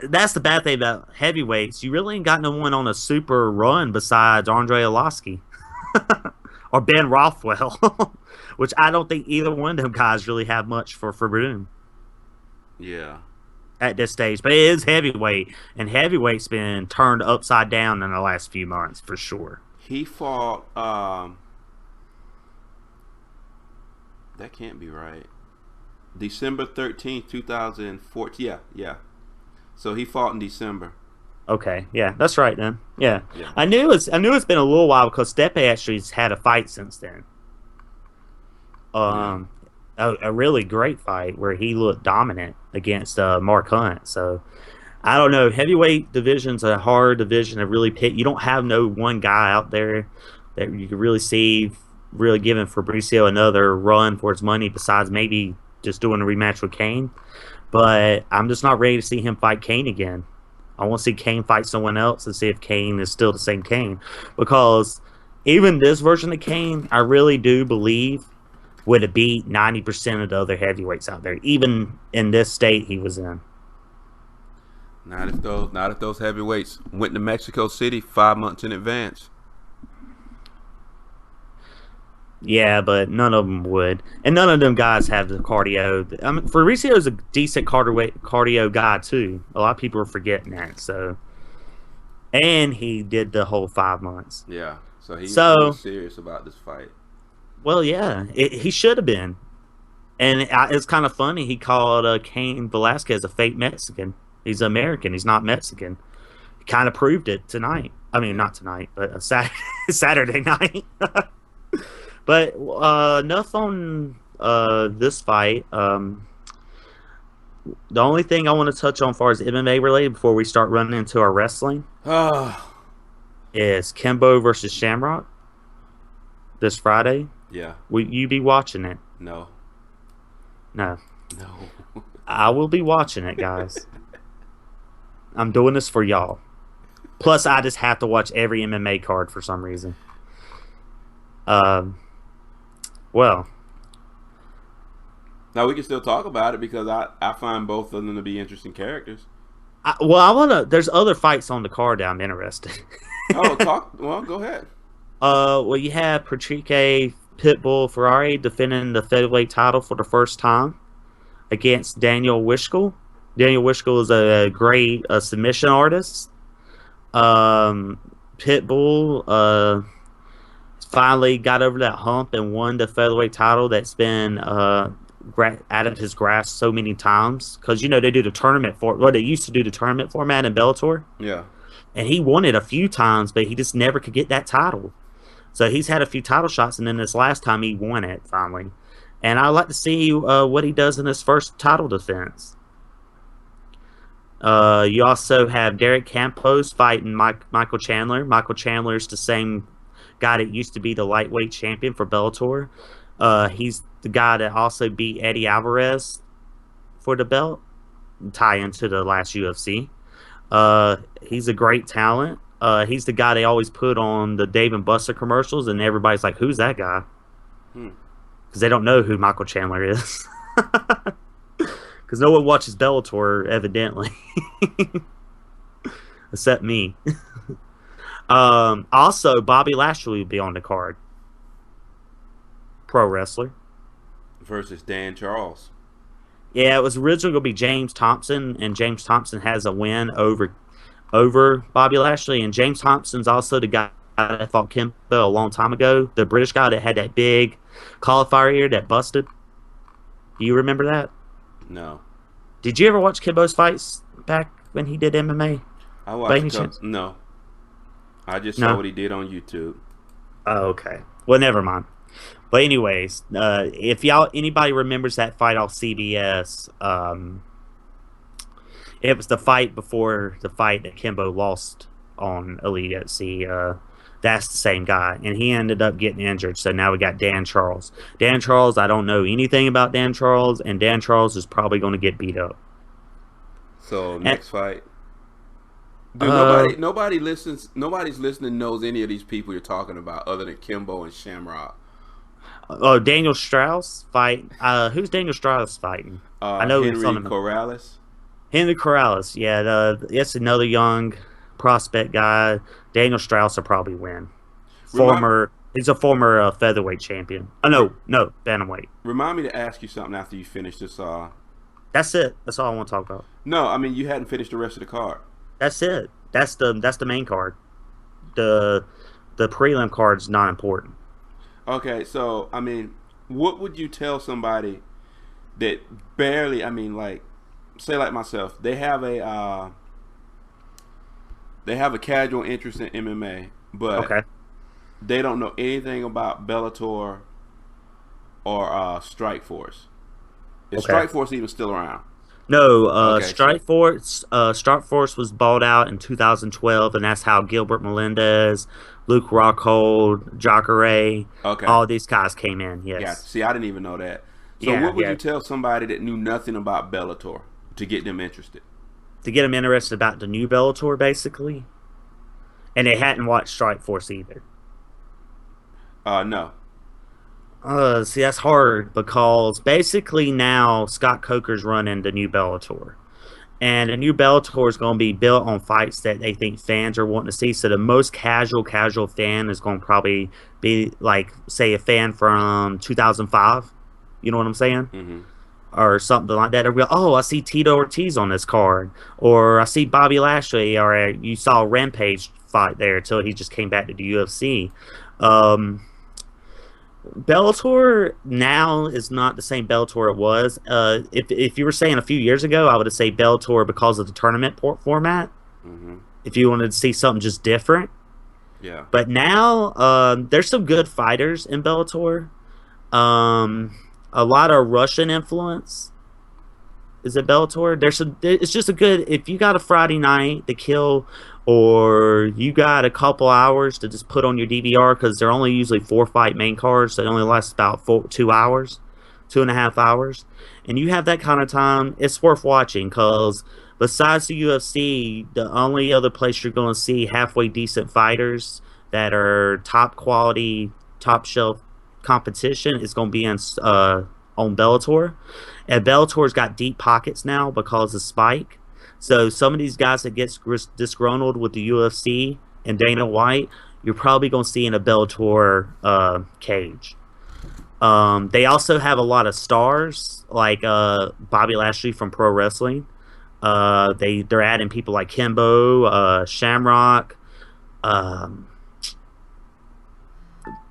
that's the bad thing about heavyweights. You really ain't got no one on a super run besides Andre Arlovsky or Ben Rothwell, which I don't think either one of them guys really have much for Verdun Yeah. at this stage. But it is heavyweight, and heavyweight's been turned upside down in the last few months for sure. He fought. That can't be right. December 13th, 2014. Yeah, yeah. So he fought in December. Okay, yeah, that's right then. Yeah, Yeah. I knew it's been a little while because Steppe actually has had a fight since then. Yeah. Um, a really great fight where he looked dominant against Mark Hunt. So I don't know. Heavyweight division's a hard division to really pick. You don't have no one guy out there that you could really see really giving Fabricio another run for his money besides maybe just doing a rematch with Kane. But I'm just not ready to see him fight Kane again. I want to see Kane fight someone else and see if Kane is still the same Kane. Because even this version of Kane, I really do believe would have beat 90% of the other heavyweights out there, even in this state he was in. Not if those heavyweights went to Mexico City 5 months in advance. Yeah, but none of them would. And none of them guys have the cardio. I mean, Fabricio's a decent cardio guy, too. A lot of people are forgetting that. So, and he did the whole 5 months. Yeah. So he So, was serious about this fight. well, yeah, he should have been. And it's kind of funny. He called Cain Velasquez a fake Mexican. He's American. He's not Mexican. He kind of proved it tonight. I mean, not tonight, but Saturday night. But enough on this fight. The only thing I want to touch on as far as MMA related before we start running into our wrestling Oh. is Kimbo versus Shamrock this Friday. Yeah. Will you be watching it? No. No. No. I will be watching it, guys. I'm doing this for y'all. Plus, I just have to watch every MMA card for some reason. Well, Now we can still talk about it because I find both of them to be interesting characters. I want to. There's other fights on the card that I'm interested. Oh, talk. Well, go ahead. Well, you have Patrick Pitbull Ferrari defending the featherweight title for the first time against Daniel Wishkell. Daniel Wishkell is a great submission artist. Pitbull finally got over that hump and won the featherweight title that's been out of his grasp so many times. Because, they do the tournament they used to do the tournament format in Bellator. Yeah. and he won it a few times, but he just never could get that title. So he's had a few title shots, and then this last time he won it finally. And I'd like to see what he does in his first title defense. You also have Derek Campos fighting Michael Chandler. Michael Chandler's the same guy that used to be the lightweight champion for Bellator. He's the guy that also beat Eddie Alvarez for the belt, tie into the last UFC. He's a great talent. He's the guy they always put on the Dave and Buster commercials, and everybody's like, "Who's that guy?" Because they don't know who Michael Chandler is. Because no one watches Bellator, evidently, except me. Also, Bobby Lashley will be on the card. Pro wrestler versus Dan Charles. Yeah, it was originally going to be James Thompson, and James Thompson has a win over Bobby Lashley, and James Thompson's also the guy that fought Kimbo a long time ago, the British guy that had that big cauliflower ear that busted. Do you remember that? No. Did you ever watch Kimbo's fights back when he did MMA? I watched no. I just saw what he did on YouTube. Oh, okay. Well, never mind. But anyways, if anybody remembers that fight off CBS, it was the fight before the fight that Kimbo lost on Elite FC. That's the same guy, and he ended up getting injured. So now we got Dan Charles. Dan Charles, I don't know anything about Dan Charles, and Dan Charles is probably going to get beat up. So next fight. Dude, nobody listens. Nobody's listening knows any of these people you're talking about other than Kimbo and Shamrock. Oh, Daniel Strauss fight. Who's Daniel Strauss fighting? I know Henry Corrales. Henry Corrales. Yeah, that's another young prospect guy. Daniel Strauss will probably win. He's a former featherweight champion. Oh no, bantamweight. Remind me to ask you something after you finish this. That's it. That's all I want to talk about. No, I mean you hadn't finished the rest of the card. That's it. That's the main card. The prelim card's not important. Okay, so I mean, what would you tell somebody that barely? I mean, like, say like myself, they have a casual interest in MMA, but they don't know anything about Bellator or Strikeforce. Is Strikeforce even still around? No, Strikeforce was bought out in 2012, and that's how Gilbert Melendez, Luke Rockhold, Jacare, all these guys came in. Yes. Yeah. See, I didn't even know that. So, what would you tell somebody that knew nothing about Bellator to get them interested? To get them interested about the new Bellator, basically, and they hadn't watched Strikeforce either. No. See, that's hard because basically now Scott Coker's running the new Bellator. And the new Bellator is going to be built on fights that they think fans are wanting to see. So the most casual fan is going to probably be like, say, a fan from 2005. You know what I'm saying? Mm-hmm. Or something like that. They'll go, oh, I see Tito Ortiz on this card. Or I see Bobby Lashley. Or you saw Rampage fight there until he just came back to the UFC. Bellator now is not the same Bellator it was. If you were saying a few years ago, I would have said Bellator because of the tournament format. Mm-hmm. If you wanted to see something just different. Yeah. But now there's some good fighters in Bellator. A lot of Russian influence is at Bellator. It's just a good, if you got a Friday night to kill, or you got a couple hours to just put on your DVR, because they're only usually 4-fight main cards, so it only lasts about 2 hours, 2.5 hours, and you have that kind of time, it's worth watching, because besides the UFC, the only other place you're going to see halfway decent fighters that are top quality, top shelf competition is going to be on Bellator. And Bellator's got deep pockets now because of Spike. So some of these guys that get disgruntled with the UFC and Dana White, you're probably going to see in a Bellator cage. They also have a lot of stars like Bobby Lashley from Pro Wrestling. They're adding people like Kimbo, Shamrock.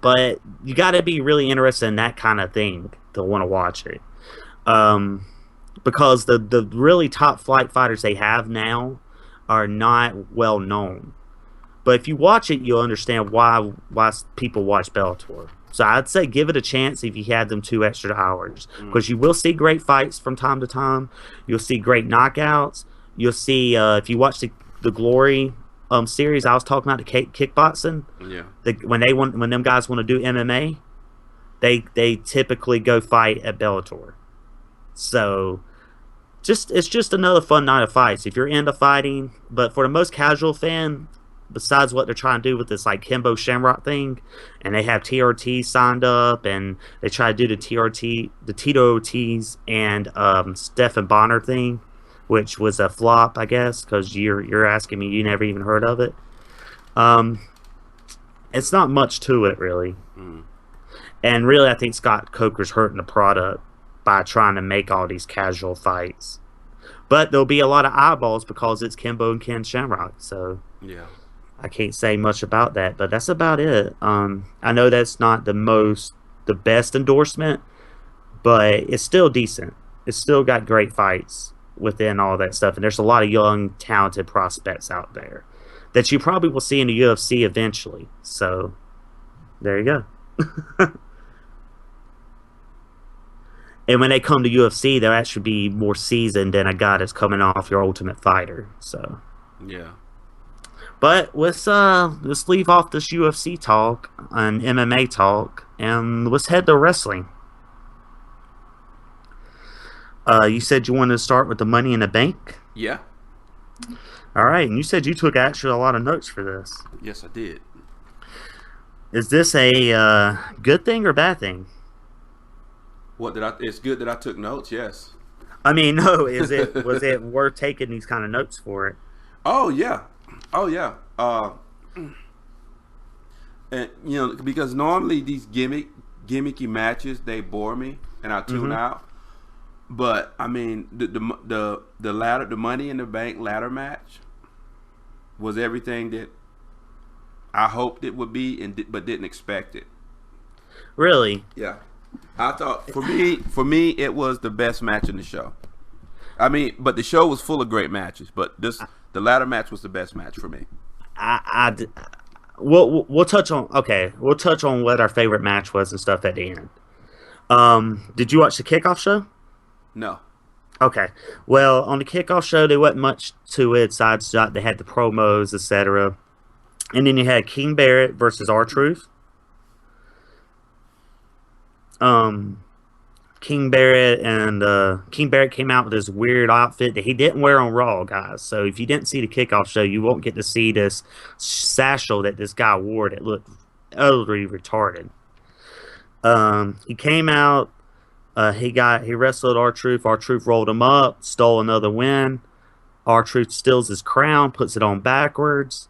But you got to be really interested in that kind of thing to want to watch it. Because the really top flight fighters they have now are not well known. But if you watch it, you'll understand why people watch Bellator. So I'd say give it a chance if you had them 2 extra hours, Mm. because you will see great fights from time to time. You'll see great knockouts. You'll see if you watch the Glory series I was talking about, the kickboxing. Yeah. When them guys want to do MMA, they typically go fight at Bellator. So it's just another fun night of fights if you're into fighting. But for the most casual fan, besides what they're trying to do with this like Kimbo Shamrock thing, and they have TRT signed up, and they try to do the Tito Ortiz and Stephen Bonner thing, which was a flop, I guess, because you're asking me, you never even heard of it. Um, it's not much to it really, Mm. and really, I think Scott Coker's hurting the product by trying to make all these casual fights. But there'll be a lot of eyeballs because it's Kimbo and Ken Shamrock, so Yeah. I can't say much about that, but that's about it. I know that's not the best endorsement, but it's still decent. It's still got great fights within all that stuff, and there's a lot of young, talented prospects out there that you probably will see in the UFC eventually. So there you go. And when they come to UFC, they'll actually be more seasoned than a guy that's coming off your Ultimate Fighter. So, Yeah. but let's leave off this UFC talk and MMA talk, and let's head to wrestling. You said you wanted to start with the Money in the Bank. Yeah. All right, and you said you took actually a lot of notes for this. Yes, I did. Is this a good thing or bad thing? What did I? It's good that I took notes. Yes. I mean, no. Was it worth taking these kind of notes for it? Oh yeah. Oh yeah. And because normally these gimmicky matches they bore me and I tune out. But I mean the Money in the Bank ladder match was everything that I hoped it would be but didn't expect it. Really? Yeah. I thought for me it was the best match in the show. I mean, but the show was full of great matches, but the ladder match was the best match for me. We'll touch on what our favorite match was and stuff at the end. Did you watch the kickoff show? No. Okay. Well, on the kickoff show, there wasn't much to it. They had the promos, etc. And then you had King Barrett versus R-Truth. King Barrett came out with this weird outfit that he didn't wear on Raw, guys. So if you didn't see the kickoff show, you won't get to see this satchel that this guy wore that looked utterly retarded. He came out. He wrestled R-Truth. R-Truth rolled him up, stole another win. R-Truth steals his crown, puts it on backwards.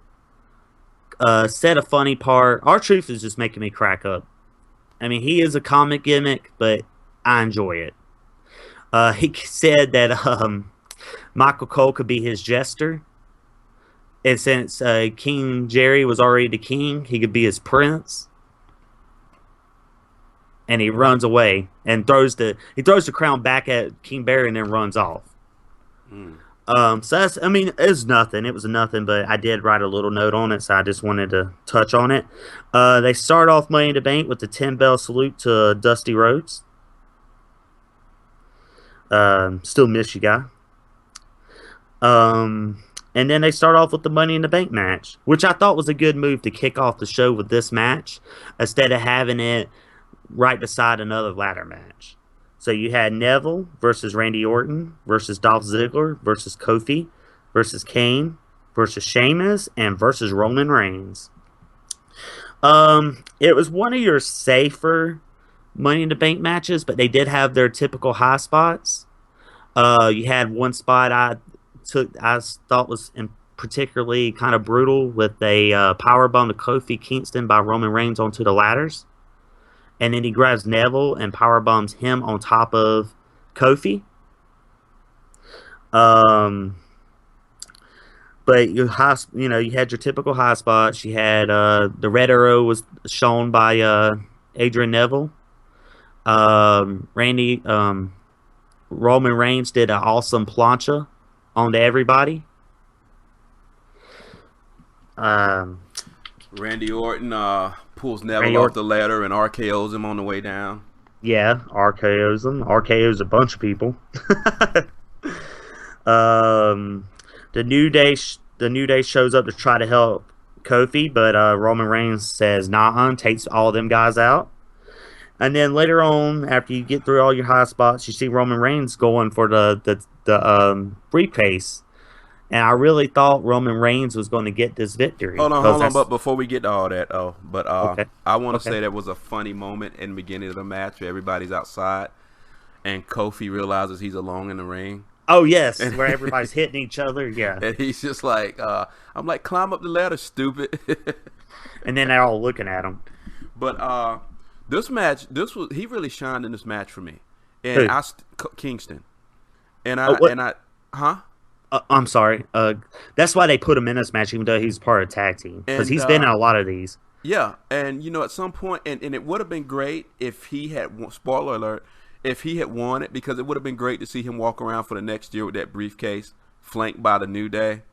Said a funny part. R-Truth is just making me crack up. I mean, he is a comic gimmick, but I enjoy it. He said that Michael Cole could be his jester. And since King Jerry was already the king, he could be his prince. And he runs away and throws the crown back at King Barry and then runs off. Mm. So that's, I mean, it's nothing. It was nothing, but I did write a little note on it, so I just wanted to touch on it. They start off Money in the Bank with the 10-bell salute to Dusty Rhodes. Still miss you, guy. And then they start off with the Money in the Bank match, which I thought was a good move to kick off the show with this match instead of having it right beside another ladder match. So you had Neville versus Randy Orton versus Dolph Ziggler versus Kofi versus Kane versus Sheamus and versus Roman Reigns. It was one of your safer Money in the Bank matches, but they did have their typical high spots. You had one spot I thought was particularly kind of brutal with a powerbomb to Kofi Kingston by Roman Reigns onto the ladders. And then he grabs Neville and power bombs him on top of Kofi. But you had your typical high spots. You had the red arrow was shown by Adrian Neville. Roman Reigns did an awesome plancha onto everybody. Um, Randy Orton pulls Neville Randy off Orton. the ladder and RKO's him on the way down. Yeah, RKO's them. RKO's a bunch of people. um, the New Day shows up to try to help Kofi, but Roman Reigns says nah, takes all them guys out. And then later on, after you get through all your high spots, you see Roman Reigns going for the briefcase. And I really thought Roman Reigns was going to get this victory because Hold on. But that's before we get to all that, okay. I want to Okay. say there was a funny moment in the beginning of the match where everybody's outside and Kofi realizes he's alone in the ring. Oh yes, And where everybody's hitting each other. Yeah, and he's just like, I'm like, climb up the ladder, stupid. and then they're all looking at him. But this match, he really shined in this match for me, and Who? Kingston, Oh, what? huh? I'm sorry. That's why they put him in this match, even though he's part of tag team, because And he's been in a lot of these. yeah, and at some point, and it would have been great if he had, spoiler alert, if he had won it, because it would have been great to see him walk around for the next year with that briefcase, flanked by the New Day.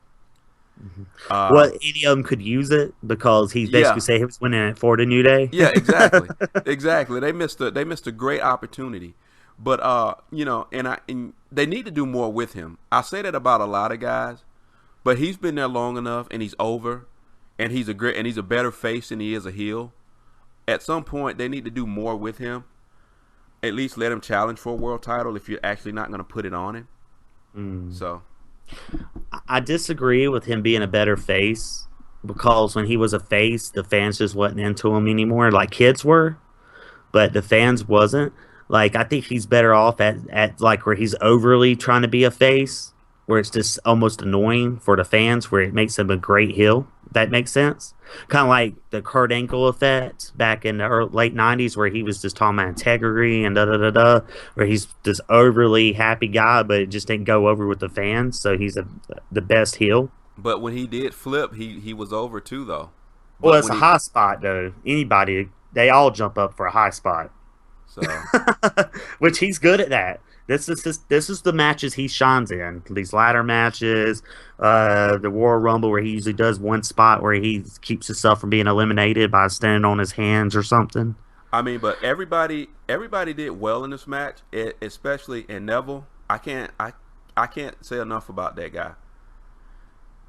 Well, Uh, any of them could use it because he's basically yeah, saying he was winning it for the New Day. yeah, exactly, exactly. They missed a great opportunity, but and they need to do more with him. I say that about a lot of guys, but he's been there long enough, and he's over, and he's a better face than he is a heel. At some point, they need to do more with him. At least let him challenge for a world title if you're actually not going to put it on him. Mm. So, I disagree with him being a better face because when he was a face, the fans just wasn't into him anymore, like kids were, but the fans wasn't. Like I think he's better off at like where he's overly trying to be a face, where it's just almost annoying for the fans, where it makes him a great heel. If that makes sense. Kind of like the Kurt Angle effect back in the late '90s, where he was just talking about integrity and da da da da, where he's this overly happy guy, but it just didn't go over with the fans. So he's the best heel. but when he did flip, he was over too, though. Well, But it's when a he high spot though. Anybody, they all jump up for a high spot. so Which he's good at that. This is the matches he shines in. These ladder matches, the Royal Rumble where he usually does one spot where he keeps himself from being eliminated by standing on his hands or something. I mean, but everybody did well in this match, especially in Neville. I can't say enough about that guy.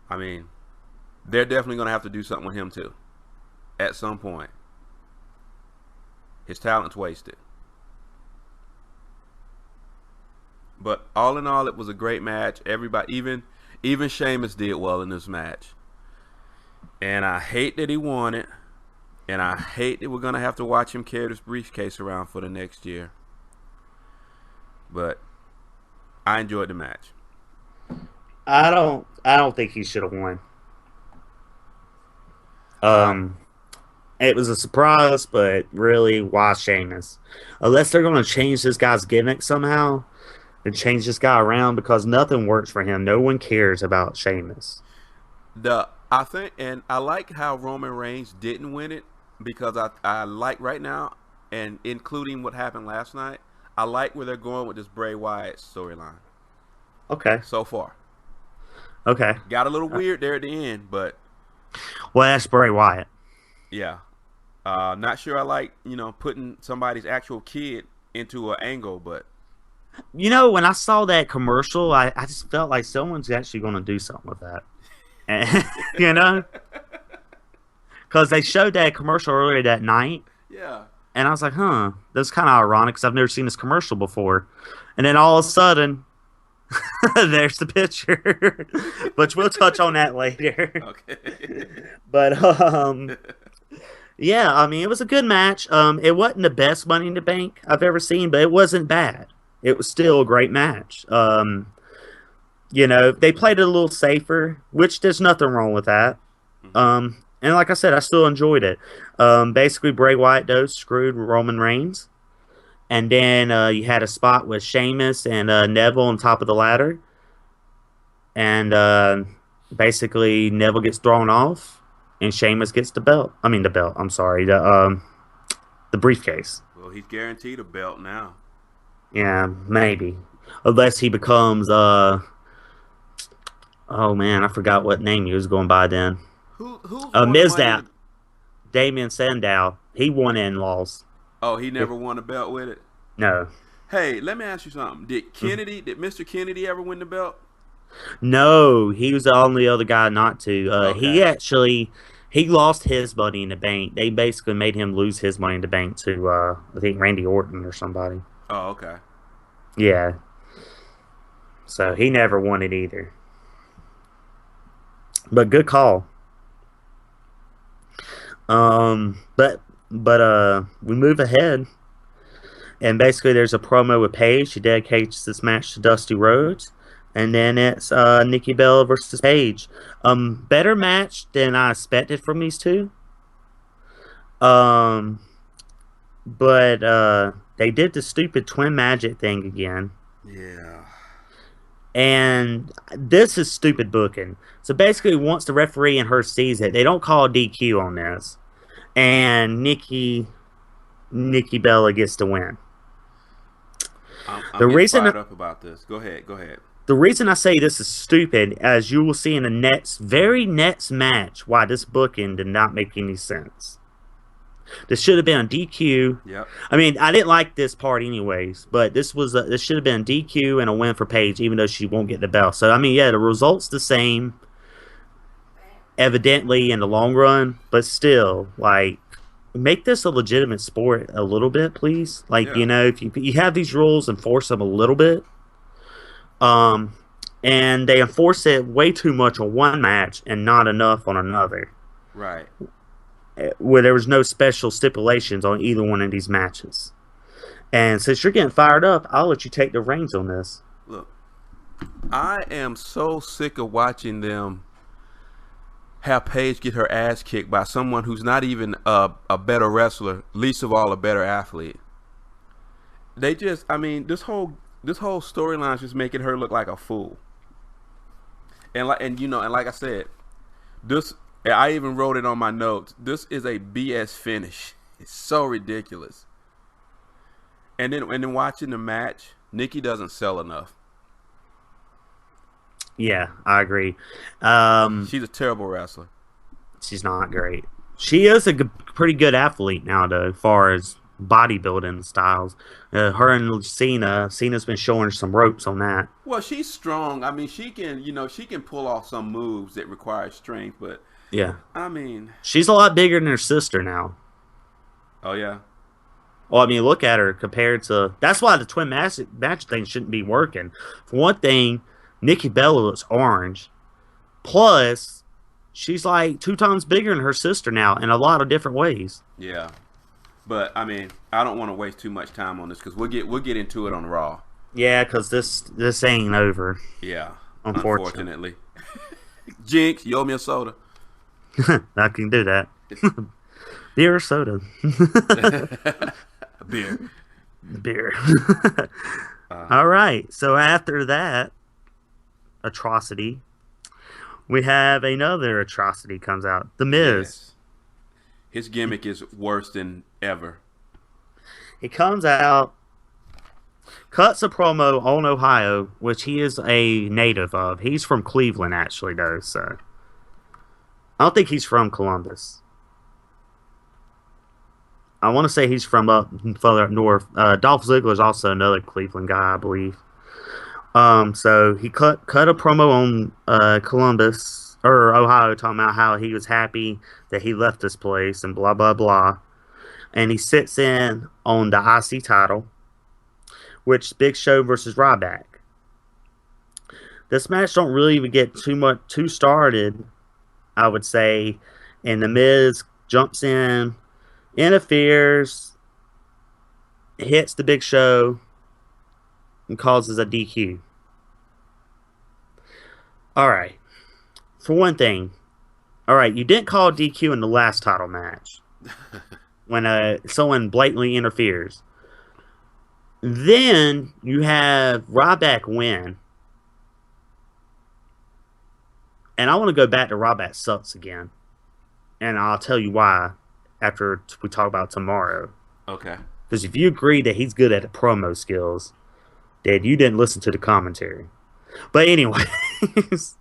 I mean, they're definitely going to have to do something with him too, at some point. His talent's wasted. But all in all, it was a great match. Everybody, even Sheamus did well in this match. And I hate that he won it. And I hate that we're gonna have to watch him carry this briefcase around for the next year. But I enjoyed the match. I don't think he should have won. Uh, Um, it was a surprise, but really, why Sheamus? Unless they're going to change this guy's gimmick somehow and change this guy around because nothing works for him. No one cares about Sheamus. I think, and I like how Roman Reigns didn't win it because I like right now, and including what happened last night, I like where they're going with this Bray Wyatt storyline Okay. so far. Okay. Got a little weird there at the end, but Well, that's Bray Wyatt. yeah. Not sure I like, putting somebody's actual kid into an angle, but You know, when I saw that commercial, I just felt like someone's actually going to do something with that. And, you know? Because they showed that commercial earlier that night. yeah. And I was like, huh, that's kind of ironic because I've never seen this commercial before. And then all of a sudden, there's the picture. But we'll touch on that later. Okay. But yeah, I mean, it was a good match. It wasn't the best Money in the Bank I've ever seen, but it wasn't bad. It was still a great match. You know, they played it a little safer, which there's nothing wrong with that. Hmm. And like I said, I still enjoyed it. Basically, Bray Wyatt though screwed Roman Reigns, and then you had a spot with Sheamus and Neville on top of the ladder, and basically Neville gets thrown off, and Sheamus gets the belt. I mean the belt. I'm sorry, the briefcase. Well, he's guaranteed a belt now. Yeah, maybe, unless he becomes oh man, I forgot what name he was going by then. Who's won the money in Mizdow, the? Damien Sandow, he won and lost. Oh, he never won a belt with it. No. Hey, let me ask you something. Did Mr. Kennedy ever win the belt? No, he was the only other guy not to. Okay. He lost his money in the bank. They basically made him lose his money in the bank to I think Randy Orton or somebody. Oh, okay. Yeah. So he never won it either. But good call. But we move ahead, and basically there's a promo with Paige. She dedicates this match to Dusty Rhodes, and then it's Nikki Bella versus Paige. Better match than I expected from these two. Um, but they did the stupid twin magic thing again. Yeah. And this is stupid booking. So basically, once the referee and her sees it, they don't call DQ on this, and Nikki Bella gets the win. I'm The getting reason fired up about this. Go ahead. Go ahead. the reason I say this is stupid, as you will see in the very next match, why this booking did not make any sense. This should have been a DQ. Yep. I mean, I didn't like this part anyways, but this should have been a DQ and a win for Paige, even though she won't get the belt. So I mean, yeah, the result's the same, evidently in the long run, but still, like, make this a legitimate sport a little bit, please. Like, Yeah. if you have these rules, enforce them a little bit. And they enforce it way too much on one match and not enough on another, Right. where there was no special stipulations on either one of these matches. And since you're getting fired up, I'll let you take the reins on this. Look, I am so sick of watching them have Paige get her ass kicked by someone who's not even a better wrestler, least of all a better athlete. They just, I mean, this whole storyline is just making her look like a fool. And like I said, this, I even wrote it on my notes. This is a BS finish. It's so ridiculous. And then watching the match, Nikki doesn't sell enough. Yeah, I agree. She's a terrible wrestler. She's not great. She is a pretty good athlete now, though, as far as bodybuilding styles. Her and Cena's been showing her some ropes on that. Well, she's strong. I mean, she can pull off some moves that require strength, but Yeah. I mean, She's a lot bigger than her sister now. oh yeah. Well, I mean, look at her compared to... That's why the twin match thing shouldn't be working. For one thing, Nikki Bella looks orange. Plus, she's like 2 times bigger than her sister now in a lot of different ways. Yeah. But I mean, I don't want to waste too much time on this because we'll get into it on Raw. Yeah, because this ain't over. Yeah. Unfortunately. Jinx, you owe me a soda. I can do that. Beer or soda? Beer. Beer. All right. So after that atrocity, we have another atrocity comes out. The Miz. Yes. His gimmick is worse than ever. He comes out, cuts a promo on Ohio, which he is a native of. He's from Cleveland, actually, though. So I don't think he's from Columbus. I want to say he's from up further up north. Dolph Ziggler is also another Cleveland guy, I believe. So he cut a promo on Columbus or Ohio, talking about how he was happy that he left this place and blah blah blah. And he sits in on the IC title, which is Big Show versus Ryback. This match don't really even get too started, I would say. And the Miz jumps in, interferes, hits the Big Show, and causes a DQ. Alright. For one thing, alright, you didn't call DQ in the last title match when someone blatantly interferes. Then you have Ryback win. And I want to go back to Ryback sucks again. And I'll tell you why after we talk about tomorrow. Okay. Because if you agree that he's good at the promo skills, then you didn't listen to the commentary. But anyways,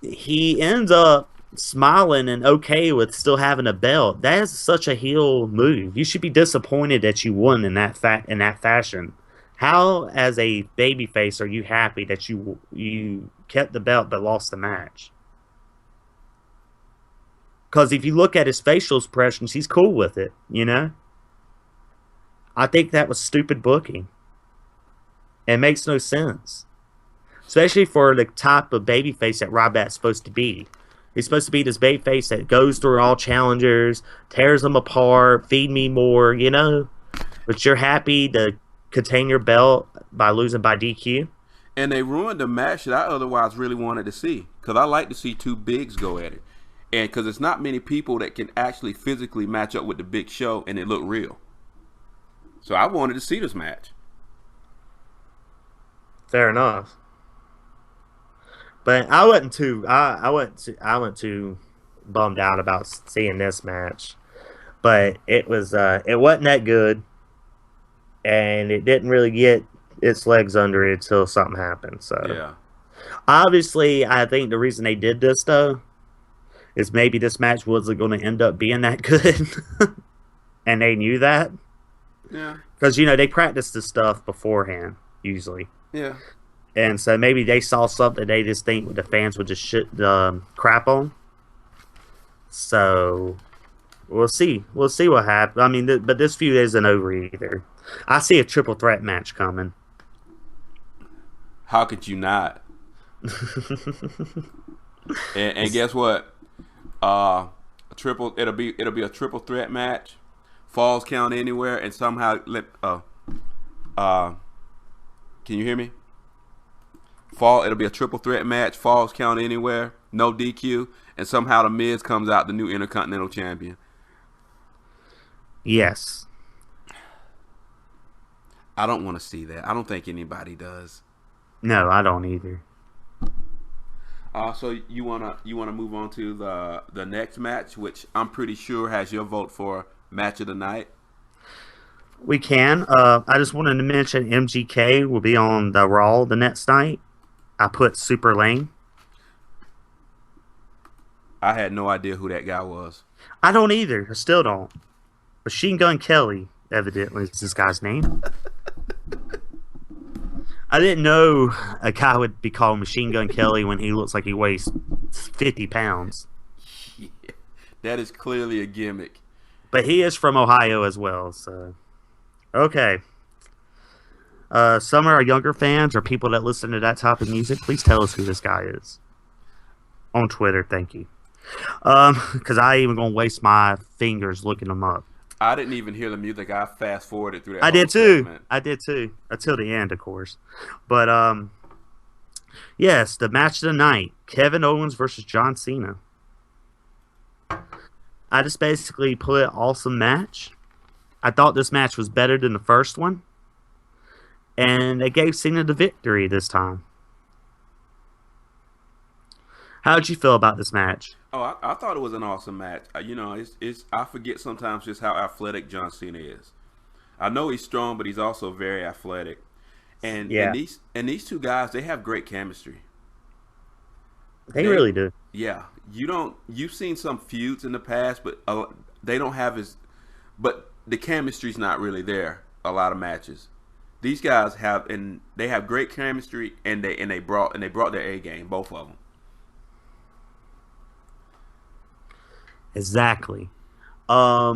he ends up smiling and okay with still having a belt. That is such a heel move. You should be disappointed that you won in that fashion. How, as a babyface, are you happy that you kept the belt but lost the match? Because if you look at his facial expressions, he's cool with it. You know, I think that was stupid booking. It makes no sense, especially for the type of babyface that Ryback's supposed to be. He's supposed to be this babyface that goes through all challengers, tears them apart, feed me more, you know. But you're happy to contain your belt by losing by DQ. And they ruined the match that I otherwise really wanted to see, because I like to see two bigs go at it, and because it's not many people that can actually physically match up with the Big Show and it look real. So I wanted to see this match. Fair enough. But I wasn't too I went too bummed out about seeing this match. But it wasn't that good, and it didn't really get its legs under it until something happened. So Yeah. obviously, I think the reason they did this though is maybe this match wasn't going to end up being that good, and they knew that Yeah. because you know they practice this stuff beforehand usually. Yeah. And so maybe they saw something they just think the fans would just shit crap on. So we'll see. We'll see what happens. I mean, but this feud isn't over either. I see a triple threat match coming. How could you not? And guess what? A triple. It'll be a triple threat match. Falls count anywhere, and somehow can you hear me? It'll be a triple threat match. Falls count anywhere. No DQ, and somehow the Miz comes out the new Intercontinental Champion. Yes. I don't want to see that. I don't think anybody does. No, I don't either. So you wanna move on to the next match, which I'm pretty sure has your vote for match of the night. We can. I just wanted to mention MGK will be on the Raw the next night. I put Super Lane. I had no idea who that guy was. I don't either. I still don't. Machine Gun Kelly, evidently, is this guy's name. I didn't know a guy would be called Machine Gun Kelly when he looks like he weighs 50 pounds. Yeah, that is clearly a gimmick. But he is from Ohio as well, so. Okay. Some of our younger fans or people that listen to that type of music, please tell us who this guy is. On Twitter, thank you. Because I ain't even going to waste my fingers looking him up. I didn't even hear the music. I fast forwarded through that. I whole did too. segment. I did too. Until the end, of course. But yes, the match of the night: Kevin Owens versus John Cena. I just basically put awesome match. I thought this match was better than the first one, and they gave Cena the victory this time. How did you feel about this match? Oh, I thought it was an awesome match. It's I forget sometimes just how athletic John Cena is. I know he's strong, but he's also very athletic. And Yeah. these two guys, they have great chemistry. They really do. Yeah, you've seen some feuds in the past, but they don't have but the chemistry's not really there. A lot of matches, these guys they have great chemistry, and they brought their A game, both of them. Exactly. I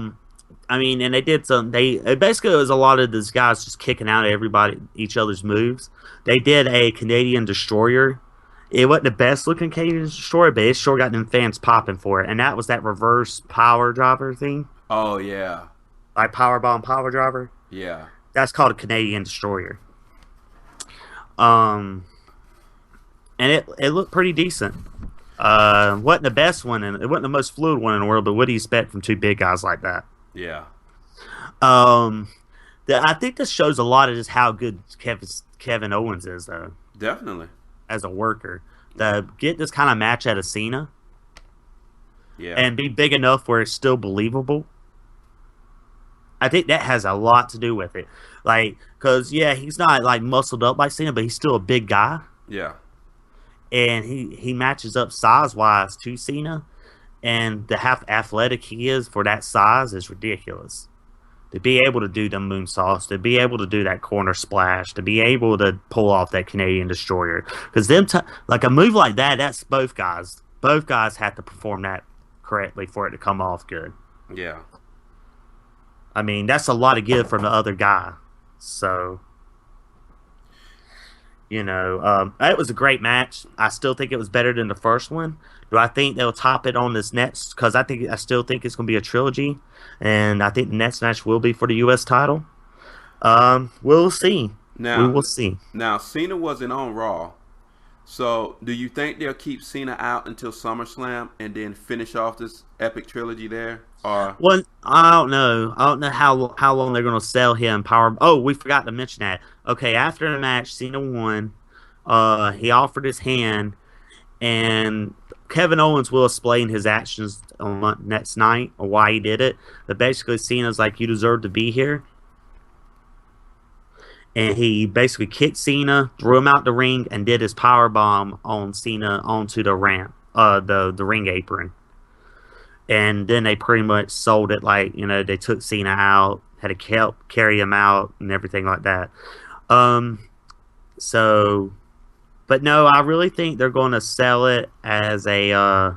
mean, and they did some. It basically was a lot of these guys just kicking out each other's moves. They did a Canadian Destroyer. It wasn't the best looking Canadian Destroyer, but it sure got them fans popping for it. And that was that reverse power driver thing, Oh yeah, like powerbomb power driver. yeah, That's called a Canadian Destroyer. And it looked pretty decent. Wasn't the best one, and it wasn't the most fluid one in the world. But what do you expect from two big guys like that? yeah. I think this shows a lot of just how good Kevin Owens is, though, Definitely. as a worker. To get this kind of match out of Cena Yeah. and be big enough where it's still believable, I think that has a lot to do with it. Like, because, yeah, he's not, like, muscled up like Cena, but he's still a big guy. yeah. And he matches up size-wise to Cena. and the how athletic he is for that size is ridiculous. To be able to do the moonsaults, to be able to do that corner splash, to be able to pull off that Canadian destroyer, because like a move like that, that's both guys. Both guys have to perform that correctly for it to come off good. Yeah. I mean, that's a lot of give from the other guy. So, it was a great match. I still think it was better than the first one. Do I think they'll top it on this next? Because I still think it's going to be a trilogy, and I think the next match will be for the U.S. title. We'll see. We Now, will see. now Cena wasn't on Raw, so do you think they'll keep Cena out until SummerSlam and then finish off this epic trilogy there? Or Well, I don't know. I don't know how long they're going to sell him. Power. Oh, we forgot to mention that. Okay, after the match, Cena won. He offered his hand, and Kevin Owens will explain his actions on next night or why he did it. But basically, Cena's like, "You deserve to be here," and he basically kicked Cena, threw him out the ring, and did his power bomb on Cena onto the ramp, the ring apron. And then they pretty much sold it like, they took Cena out, had to help carry him out and everything like that. Um, so, but no, I really think they're going to sell it as a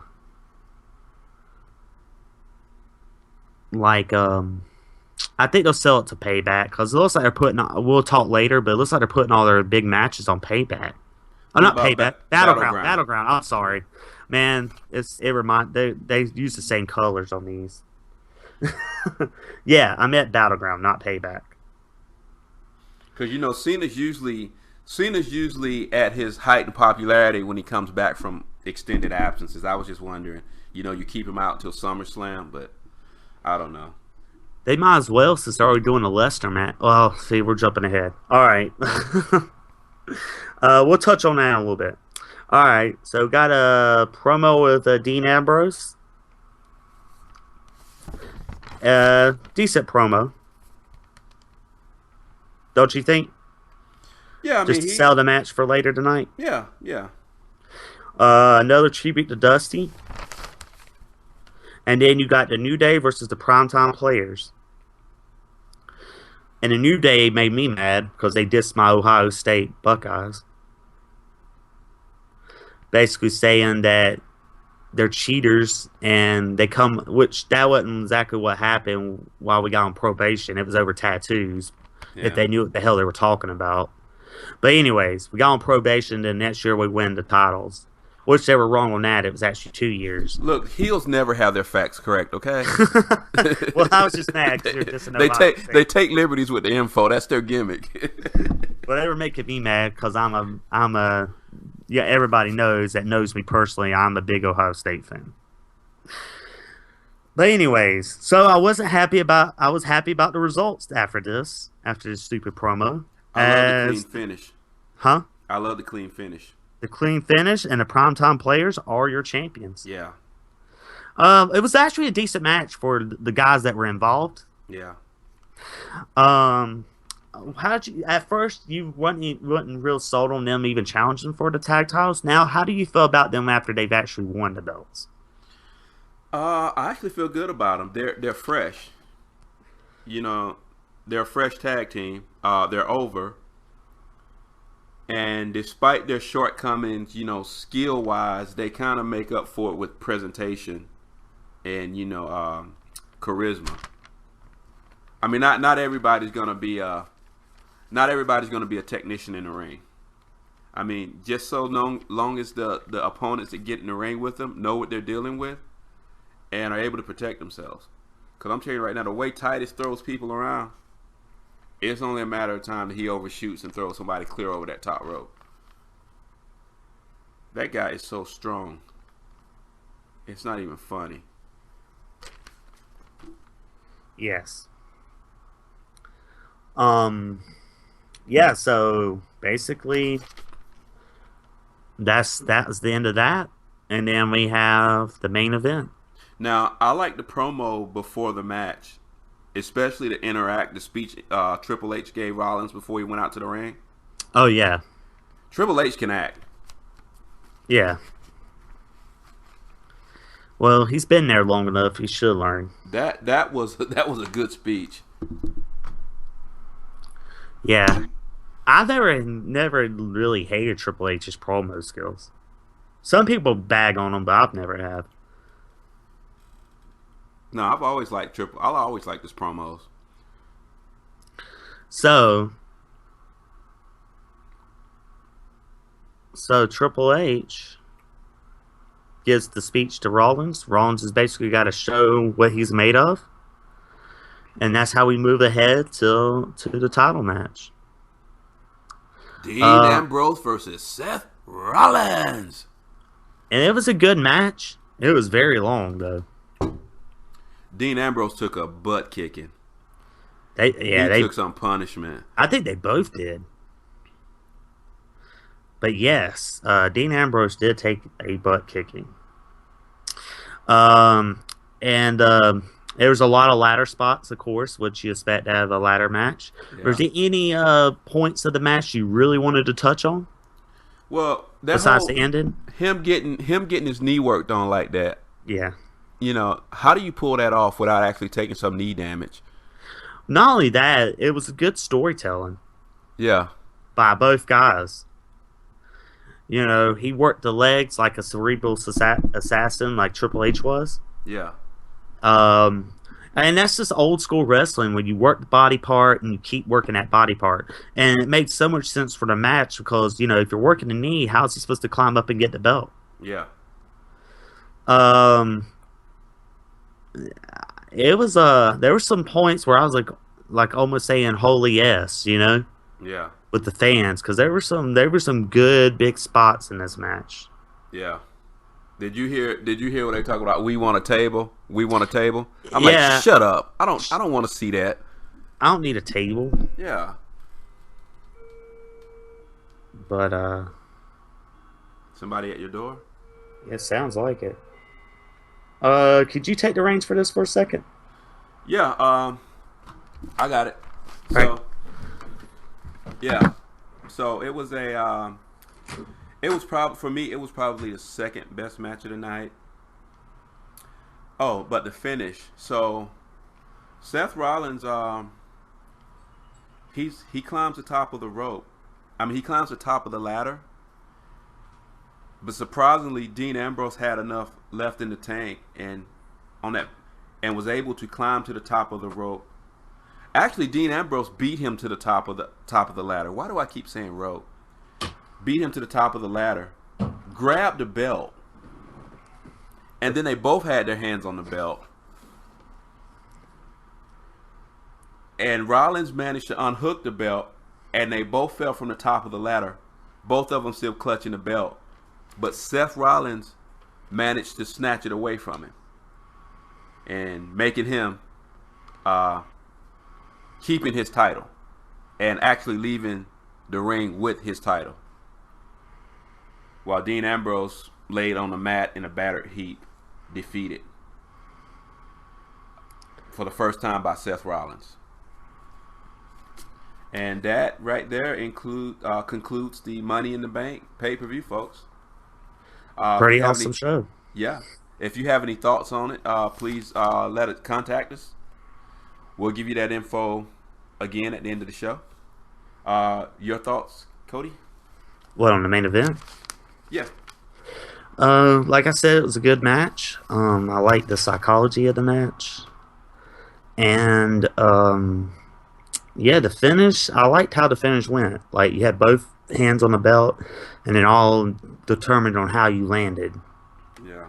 like I think they'll sell it to Payback because it looks like they're putting. We'll talk later, but it looks like they're putting all their big matches on Payback. Oh, what not about Payback, Battleground. Battleground? Battleground. I'm sorry, man. They use the same colors on these. Yeah, I meant Battleground, not Payback. Because Cena's usually at his height in popularity when he comes back from extended absences. I was just wondering, you keep him out until SummerSlam, but I don't know. They might as well since they're already doing a Leicester match. Well, see, we're jumping ahead. All right. We'll touch on that in a little bit. All right. So, got a promo with Dean Ambrose. Decent promo. Don't you think? Yeah, I Just mean, to sell the match for later tonight. yeah, yeah. Another tribute to Dusty. And then you got the New Day versus the Primetime Players. And the New Day made me mad because they dissed my Ohio State Buckeyes. Basically saying that they're cheaters and they come, which that wasn't exactly what happened while we got on probation. It was over tattoos. Yeah. If they knew what the hell they were talking about. But anyways, we got on probation, and next year we win the titles. Which they were wrong on that. It was actually 2 years. Look, heels never have their facts correct, okay? Well, I was just mad because you're dissing they take liberties with the info. That's their gimmick. Well, they were making me mad because yeah, everybody knows me personally. I'm a big Ohio State fan. But anyways, so I was happy about the results after this stupid promo. I love the clean finish. Huh? I love the clean finish. The clean finish and the primetime players are your champions. Yeah. It was actually a decent match for the guys that were involved. Yeah. How did you at first you wasn't real sold on them even challenging for the tag titles? Now, how do you feel about them after they've actually won the belts? I actually feel good about them. They're fresh. They're a fresh tag team. They're over. And despite their shortcomings, skill wise, they kind of make up for it with presentation and charisma. I mean, not everybody's gonna be a technician in the ring. I mean, just so long as the opponents that get in the ring with them know what they're dealing with and are able to protect themselves. Because I'm telling you right now, the way Titus throws people around, it's only a matter of time that he overshoots and throws somebody clear over that top rope. That guy is so strong. It's not even funny. Yes. Yeah, so basically that was the end of that. And then we have the main event. Now, I like the promo before the match, especially the speech Triple H gave Rollins before he went out to the ring. Oh, yeah. Triple H can act. Yeah. Well, he's been there long enough. He should learn. That was that was a good speech. Yeah, I've never really hated Triple H's promo skills. Some people bag on him, but I've never have. No, I've always liked Triple. I always liked his promos. So, so Triple H gives the speech to Rollins. Rollins has basically got to show what he's made of, and that's how we move ahead to the title match. Dean Ambrose versus Seth Rollins. And it was a good match. It was very long though. Dean Ambrose took a butt kicking. They took some punishment. I think they both did. But yes, Dean Ambrose did take a butt kicking. And there was a lot of ladder spots, of course, which you expect to have a ladder match. Yeah. Was there any points of the match you really wanted to touch on? Well, besides the ending, him getting his knee worked on like that. Yeah. You know, how do you pull that off without actually taking some knee damage? Not only that, it was good storytelling. Yeah. By both guys. You know, he worked the legs like a cerebral assassin, like Triple H was. Yeah. And that's just old school wrestling when you work the body part and you keep working that body part. And it makes so much sense for the match because, you know, if you're working the knee, how's he supposed to climb up and get the belt? Yeah. It was there were some points where I was like almost saying holy yes, you know? Yeah. With the fans, because there were some good big spots in this match. Yeah. Did you hear what they talk about? We want a table. We want a table. I'm like, shut up. I don't want to see that. I don't need a table. Yeah. But somebody at your door? It sounds like it. Could you take the reins for this for a second? Yeah, I got it. So right. Yeah. So it was for me it was probably the second best match of the night. Oh, but the finish. So Seth Rollins he climbs the top of the rope. I mean, he climbs the top of the ladder. But surprisingly, Dean Ambrose had enough left in the tank and was able to climb to the top of the rope. Actually, Dean Ambrose beat him to the top of the ladder. Why do I keep saying rope? Beat him to the top of the ladder, grabbed the belt, and then they both had their hands on the belt. And Rollins managed to unhook the belt, and they both fell from the top of the ladder, both of them still clutching the belt. But Seth Rollins managed to snatch it away from him and making him keeping his title and actually leaving the ring with his title, while Dean Ambrose laid on the mat in a battered heap, defeated for the first time by Seth Rollins. And that right there concludes the Money in the Bank pay-per-view, folks. Pretty awesome show. Yeah. If you have any thoughts on it, please contact us. We'll give you that info again at the end of the show. Your thoughts, Cody? What, on the main event? Yeah. Like I said, it was a good match. I liked the psychology of the match. And yeah, the finish, I liked how the finish went. Like, you had both hands on the belt and then all determined on how you landed. Yeah.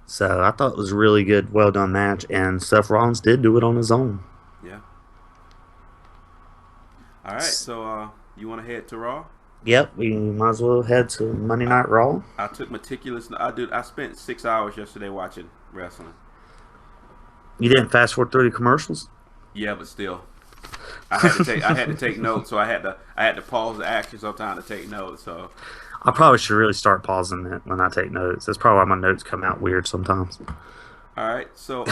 So I thought it was a really good, well done match, and Seth Rollins did do it on his own. Yeah. All right, so you want to head to Raw? Yep, we might as well head to Monday Night Raw. I took meticulous. I spent 6 hours yesterday watching wrestling. You didn't fast forward through the commercials? Yeah, but still, I had to take notes, so I had to pause the action sometimes to take notes. So I probably should really start pausing it when I take notes. That's probably why my notes come out weird sometimes. All right, so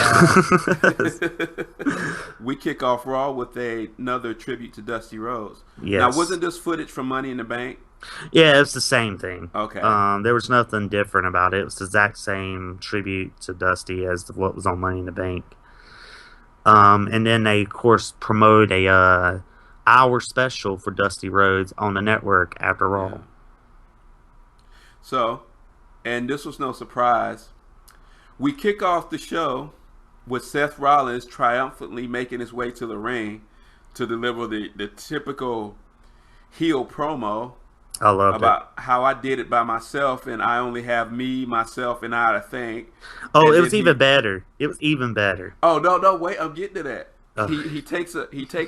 we kick off Raw with another tribute to Dusty Rhodes. Yes. Now, wasn't this footage from Money in the Bank? Yeah, it's the same thing. Okay. There was nothing different about it. It was the exact same tribute to Dusty as what was on Money in the Bank. And then they, of course, promote a hour special for Dusty Rhodes on the network after Yeah. Raw. So, and this was no surprise. We kick off the show with Seth Rollins triumphantly making his way to the ring to deliver the typical heel promo I loved it. about how I did it by myself and I only have me, myself, and I to thank. Oh, And it then was even better. It was even better. no, wait, I'm getting to that. Ugh. He takes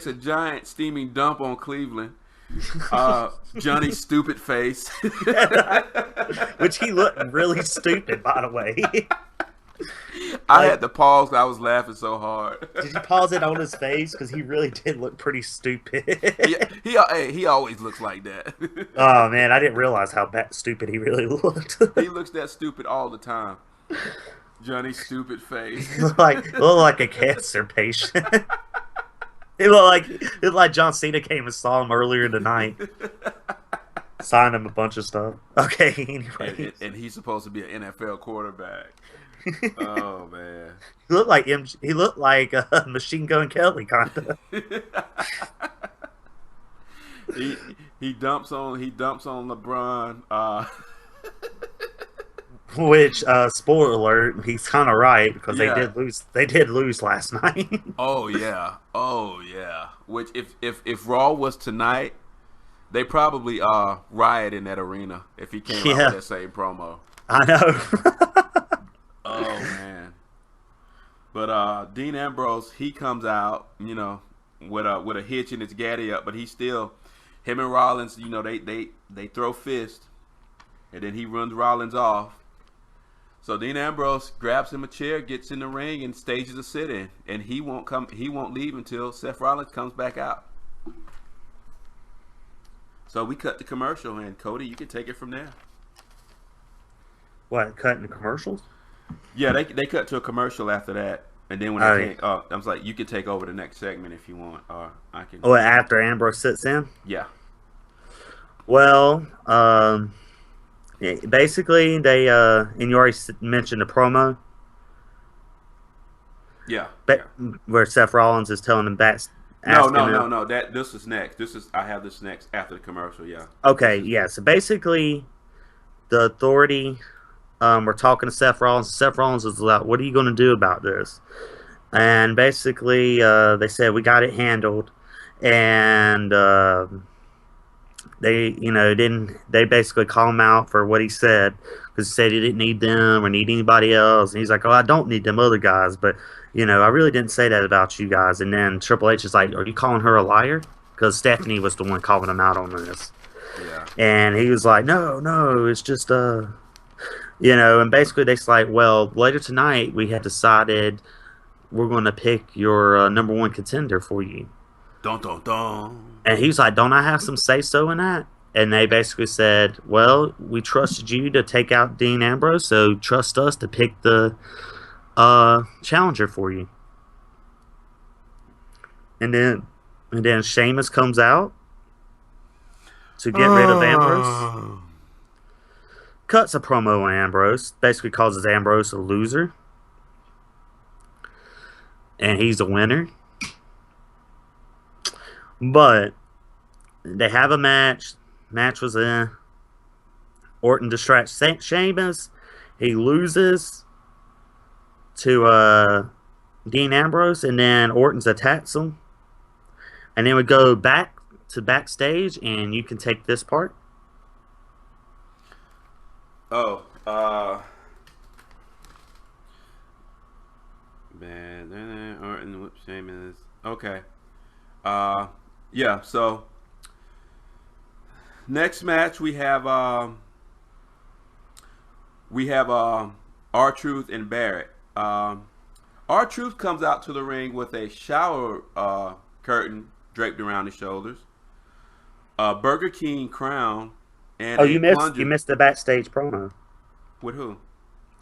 a giant steaming dump on Cleveland. Johnny's stupid face. Which he looked really stupid, by the way. I Like, had to pause. I was laughing so hard. did you pause it on his face? Because he really did look pretty stupid. He always looks like that. Oh man, I didn't realize how stupid he really looked. He looks that stupid all the time. Johnny's stupid face. Looked like a cancer patient. It looked like John Cena came and saw him earlier tonight, signed him a bunch of stuff. Okay, anyways, And he's supposed to be an NFL quarterback. Oh man. he looked like Machine Gun Kelly, kind of. he he dumps on LeBron. Which, spoiler alert, he's kind of right because they Yeah. did lose. They did lose last night. Oh yeah. Oh yeah. Which if Raw was tonight, they probably riot in that arena if he came out Yeah, with that same promo. I know. Oh man. But Dean Ambrose, he comes out, with a hitch in his gaddy up, but he still him and Rollins, they throw fists and then he runs Rollins off. So Dean Ambrose grabs him a chair, gets in the ring, and stages a sit-in. And he won't leave until Seth Rollins comes back out. So we cut the commercial, and Cody, you can take it from there. What, cutting the commercials? Yeah, they cut to a commercial after that, and then when Oh, they yeah. came, I was like, you can take over the next segment if you want, or I can. Oh, after Ambrose sits in. Yeah, Well, yeah, basically they and you already mentioned the promo, yeah, but yeah. where Seth Rollins is telling him back, No, asking no, him. no, no. This is next. I have this next after the commercial. Yeah. Okay, This is yeah. So basically, the Authority were talking to Seth Rollins. Seth Rollins was like, "What are you going to do about this?" And basically, they said we got it handled, and they, didn't. They basically call him out for what he said because he said he didn't need them or need anybody else, and he's like, "Oh, I don't need them other guys, but I really didn't say that about you guys." And then Triple H is like, "Are you calling her a liar?" Because Stephanie was the one calling him out on this. yeah. And he was like, "No, no, it's just And basically they're like, "Well, later tonight we had decided we're going to pick your number one contender for you." Dun dun dun. And he's like, "Don't I have some say so in that?" And they basically said, "Well, we trusted you to take out Dean Ambrose, so trust us to pick the challenger for you." And then Sheamus comes out to get rid of Ambrose. Oh. Cuts a promo on Ambrose, basically causes Ambrose a loser, and he's a winner. But they have a match. Match was in. Orton distracts Sheamus. He loses to Dean Ambrose, and then Orton's attacks him. And then we go back to backstage, and you can take this part. Oh, man, Orton whip Sheamus. Okay. Yeah. So next match we have R-Truth and Barrett. R-Truth comes out to the ring with a shower curtain draped around his shoulders, a Burger King crown, and Oh, a you plunger. missed the backstage promo. With who?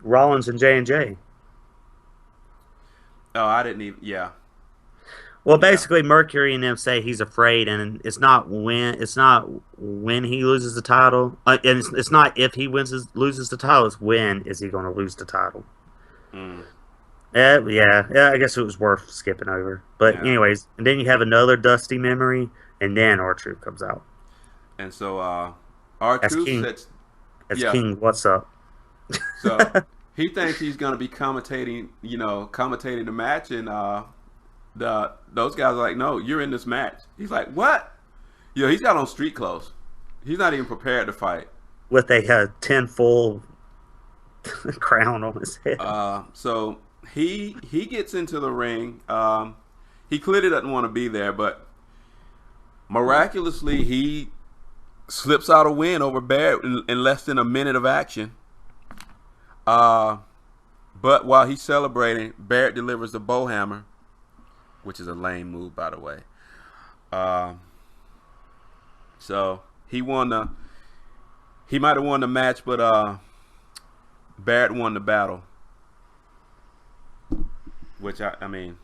Rollins and J&J. Oh, I didn't even. Yeah. Well, Yeah. basically, Mercury and them say he's afraid, and it's not when he loses the title, and it's not if he loses the title. It's when is he going to lose the title? Mm, Yeah. I guess it was worth skipping over. But yeah. anyways, and then you have another Dusty memory, and then our Truth comes out. And so our That's truth King. sets. That's Yeah. King. What's up? So he thinks he's gonna be commentating the match, and the those guys are like, no, you're in this match. He's like, what? He's got on street clothes. He's not even prepared to fight. With a tin full crown on his head. So he gets into the ring. He clearly doesn't want to be there, but miraculously he slips out a win over Barrett in less than a minute of action. Uh, but while he's celebrating, Barrett delivers the bow hammer, which is a lame move, by the way. Uh, so he might have won the match, but Barrett won the battle, which I mean,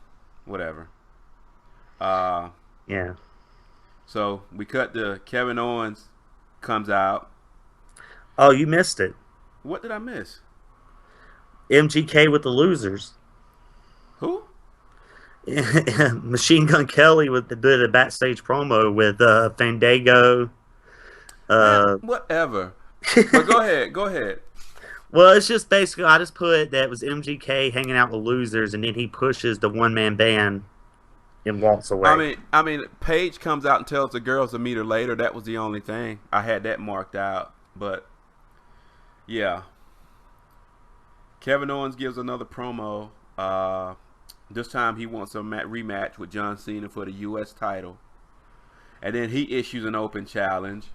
whatever. Uh, Yeah. so we cut to Kevin Owens comes out. Oh, you missed it. What did I miss? MGK with the losers. Who? Machine Gun Kelly did a backstage promo with Fandango. Man, Uh, whatever. But go ahead, go ahead. well, it's just basically I just put that it was MGK hanging out with losers, and then he pushes the one man band and walks away. Paige comes out and tells the girls to meet her later. That was the only thing I had that marked out. But yeah, Kevin Owens gives another promo. This time he wants a rematch with John Cena for the U.S. title, and then he issues an open challenge.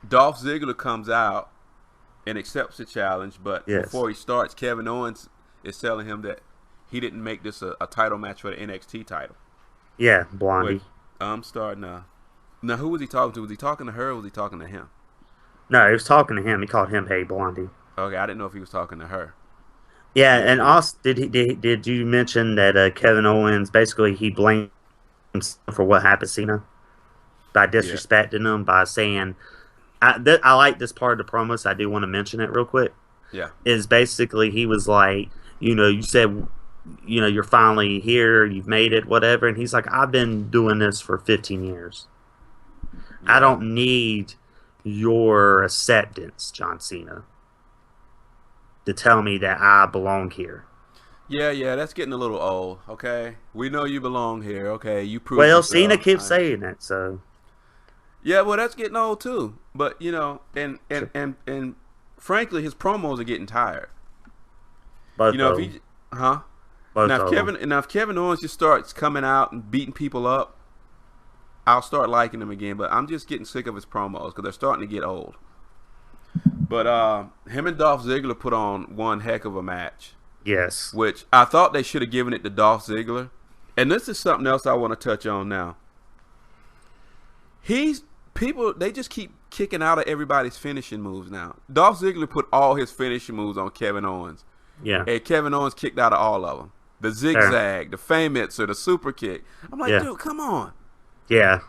Dolph Ziggler comes out and accepts the challenge, but Yes. before he starts, Kevin Owens is telling him that he didn't make this a title match for the NXT title. Yeah, Which Blondie. I'm starting to. Now, who was he talking to? Was he talking to her or was he talking to him? No, he was talking to him. He called him Hey Blondie. Okay, I didn't know if he was talking to her. Yeah, Which and was. also did you mention that Kevin Owens basically he blames himself for what happened to Cena by Yeah. disrespecting him by saying I like this part of the promo, so I do want to mention it real quick. Yeah. Is basically he was like, you said, you're finally here, you've made it, whatever, and he's like, I've been doing this for 15 years. I Yeah. don't need your acceptance, John Cena, to tell me that I belong here. Yeah, yeah, that's getting a little old, okay? We know you belong here, okay? You proved Well, Cena yourself. keeps saying it, so Yeah, well, that's getting old too. But, and frankly, his promos are getting tired. both If of them, he, huh? both Now, of them. If Kevin Owens just starts coming out and beating people up, I'll start liking him again. But I'm just getting sick of his promos because they're starting to get old. But him and Dolph Ziggler put on one heck of a match, Yes, which I thought they should have given it to Dolph Ziggler. And this is something else I want to touch on now. They just keep kicking out of everybody's finishing moves now. Dolph Ziggler put all his finishing moves on Kevin Owens, yeah, and Kevin Owens kicked out of all of them. The fair. zigzag, the Famitzer, the super kick. I'm like, Yeah, dude, come on. yeah,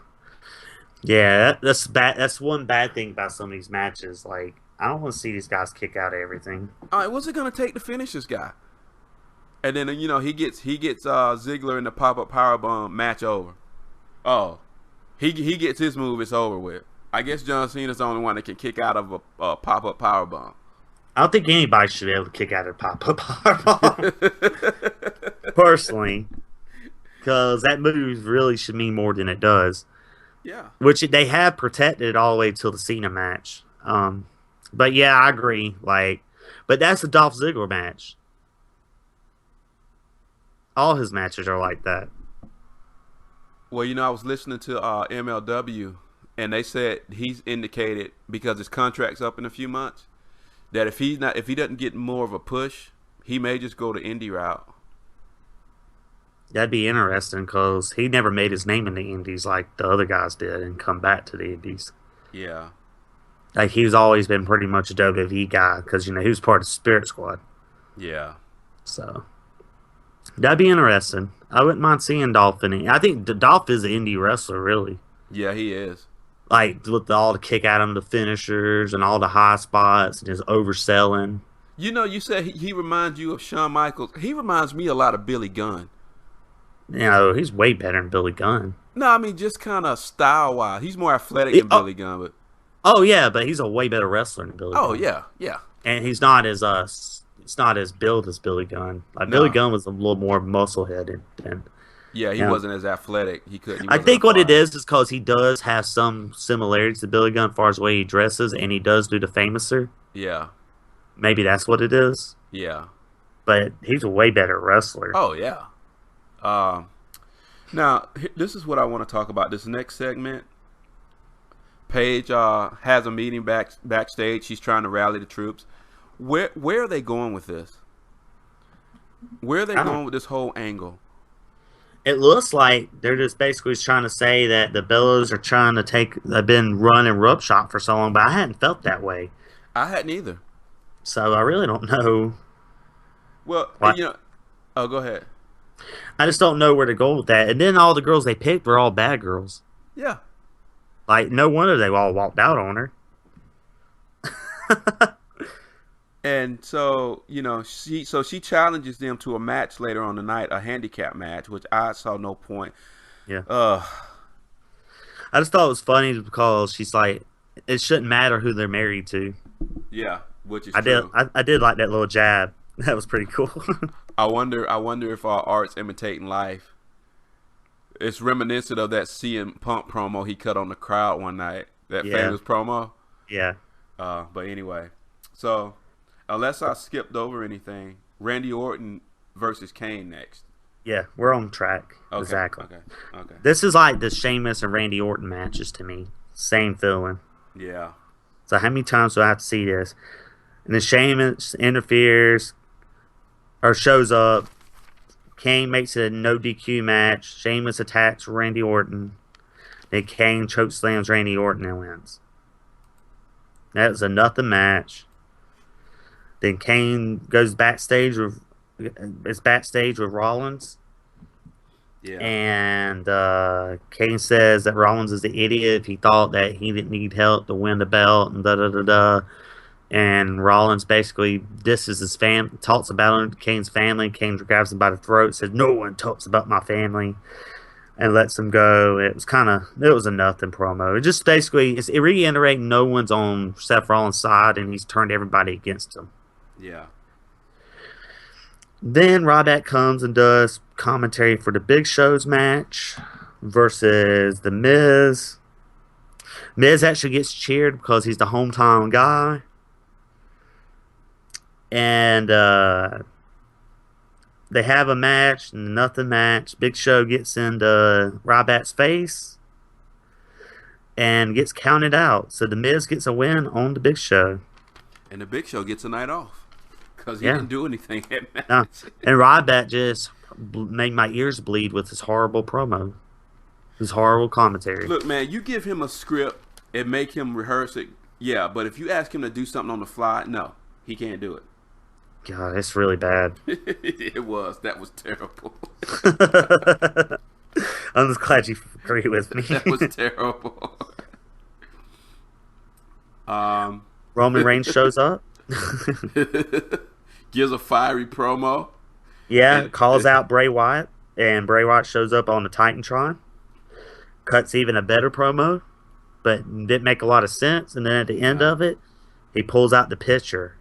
yeah. That's bad. That's one bad thing about some of these matches. Like, I don't want to see these guys kick out of everything. All right, what's it gonna take to finish this guy? And then he gets Ziggler in the pop up power bomb match over. Oh, he gets his move. It's over with. I guess John Cena's the only one that can kick out of a pop up power bomb. I don't think anybody should be able to kick out of pop up powerbomb, personally, because that move really should mean more than it does. Yeah. Which they have protected all the way till the Cena match. But yeah, I agree. Like, but that's a Dolph Ziggler match. All his matches are like that. Well, I was listening to MLW, and they said he's indicated because his contract's up in a few months that if he doesn't get more of a push, he may just go the indie route. That'd be interesting because he never made his name in the Indies like the other guys did and come back to the Indies. Yeah. Like he's always been pretty much a WWE guy because he was part of the Spirit Squad. Yeah. So That'd be interesting. I wouldn't mind seeing Dolph in it. I think Dolph is an indie wrestler, really. Yeah, he is. Like with all the kick out him, the finishers, and all the high spots, and his overselling. You know, you said he reminds you of Shawn Michaels. He reminds me a lot of Billy Gunn. You know, he's way better than Billy Gunn. No, I mean just kind of style wise. He's more athletic He- than oh, Billy Gunn, but oh yeah, but he's a way better wrestler than Billy oh Gunn, yeah, yeah. and he's not as it's not as built as Billy Gunn. Like Billy No, Gunn was a little more muscle headed, and yeah, he you know, wasn't as athletic. He could. He I wasn't a think what it flyer. is because he does have some similarities to Billy Gunn as far as the way he dresses, and he does do the famouser. Yeah, Maybe that's what it is. yeah. But he's a way better wrestler. Oh yeah. Um, Now this is what I want to talk about. This next segment. Paige has a meeting backstage. She's trying to rally the troops. Where are they going with this? Where are they I going don't. with this whole angle? It looks like they're just basically trying to say that the Bellows are trying to take. They've been running roughshod for so long, but I hadn't felt that way. I hadn't either. So I really don't know. Well, What oh, go ahead. I just don't know where to go with that. And then all the girls they picked were all bad girls. Yeah. Like no wonder they all walked out on her. And so, she challenges them to a match later on the night, a handicap match, which I saw no point. Yeah, Uh, I just thought it was funny because she's like, it shouldn't matter who they're married to. yeah, which is I did, true. I did like that little jab. That was pretty cool. I wonder if our art's imitating life. It's reminiscent of that CM Punk promo he cut on the crowd one night. That Yeah, famous promo. yeah, But anyway, so unless I skipped over anything, Randy Orton versus Kane next. yeah. We're on track. Okay, Exactly. okay, okay. This is like the Sheamus and Randy Orton matches to me. Same feeling. Yeah, So how many times do I have to see this? And then Sheamus interferes or shows up. Kane makes it a no DQ match. Sheamus attacks Randy Orton. Then Kane chokeslams Randy Orton and wins. That was a nothing match. Then Kane goes backstage with Rollins, yeah, and Kane says that Rollins is the idiot if he thought that he didn't need help to win the belt and da da da da. And Rollins basically disses his talks about Kane's family. Kane grabs him by the throat, says, "No one talks about my family," and lets him go. It was a nothing promo. It just basically, it reiterating no one's on Seth Rollins' side, and he's turned everybody against him. yeah. Then Ryback comes and does commentary for the Big Show's match versus The Miz. Miz actually gets cheered because he's the hometown guy. And they have a match, nothing match. Big Show gets into Ryback's face and gets counted out. So The Miz gets a win on the Big Show. And the Big Show gets a night off because he Yeah. didn't do anything at No. match. And Ryback just made my ears bleed with his horrible promo, his horrible commentary. Look, man, you give him a script and make him rehearse it, yeah. But if you ask him to do something on the fly, no, he can't do it. God, it's really bad. That was terrible. I'm just glad you agree with me. That was terrible. um, Roman Reigns shows up. gives a fiery promo. Yeah, And, calls out Bray Wyatt, and Bray Wyatt shows up on the Titantron. Cuts even a better promo, but didn't make a lot of sense. And then at the end of it, he pulls out the picture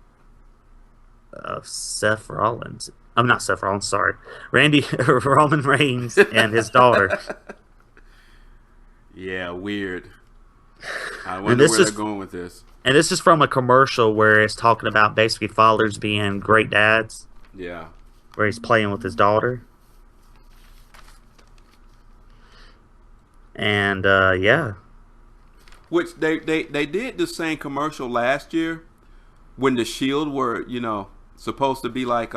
of Seth Rollins. I'm not Seth Rollins, sorry. Roman Reigns and his daughter. Yeah, weird. I And wonder this where is they're going with this. and this is from a commercial where it's talking about basically fathers being great dads, Yeah. where he's playing with his daughter. And yeah. Which they did the same commercial last year when the Shield were, supposed to be like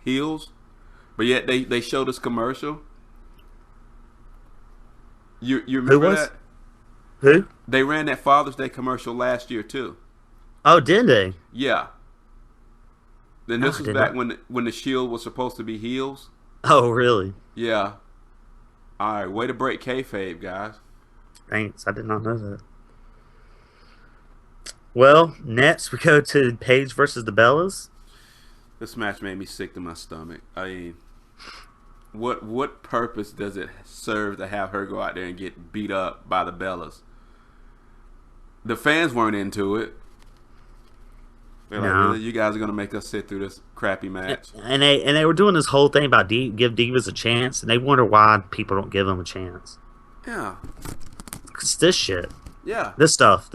heels, but yet they showed this commercial. You Who remember was? that? Who? They ran that Father's Day commercial last year too. Oh, did they? Yeah. Then No, this I was did back not. when the Shield was supposed to be heels. Oh, really? Yeah. All right, way to break kayfabe, guys. Thanks. I did not know that. Well, next we go to Paige versus the Bellas. This match made me sick to my stomach. I mean, what purpose does it serve to have her go out there and get beat up by the Bellas? The fans weren't into it. They're like, No. really, you guys are gonna make us sit through this crappy match? And they were doing this whole thing about give divas a chance, and they wonder why people don't give them a chance. Yeah, It's this shit, yeah, this stuff.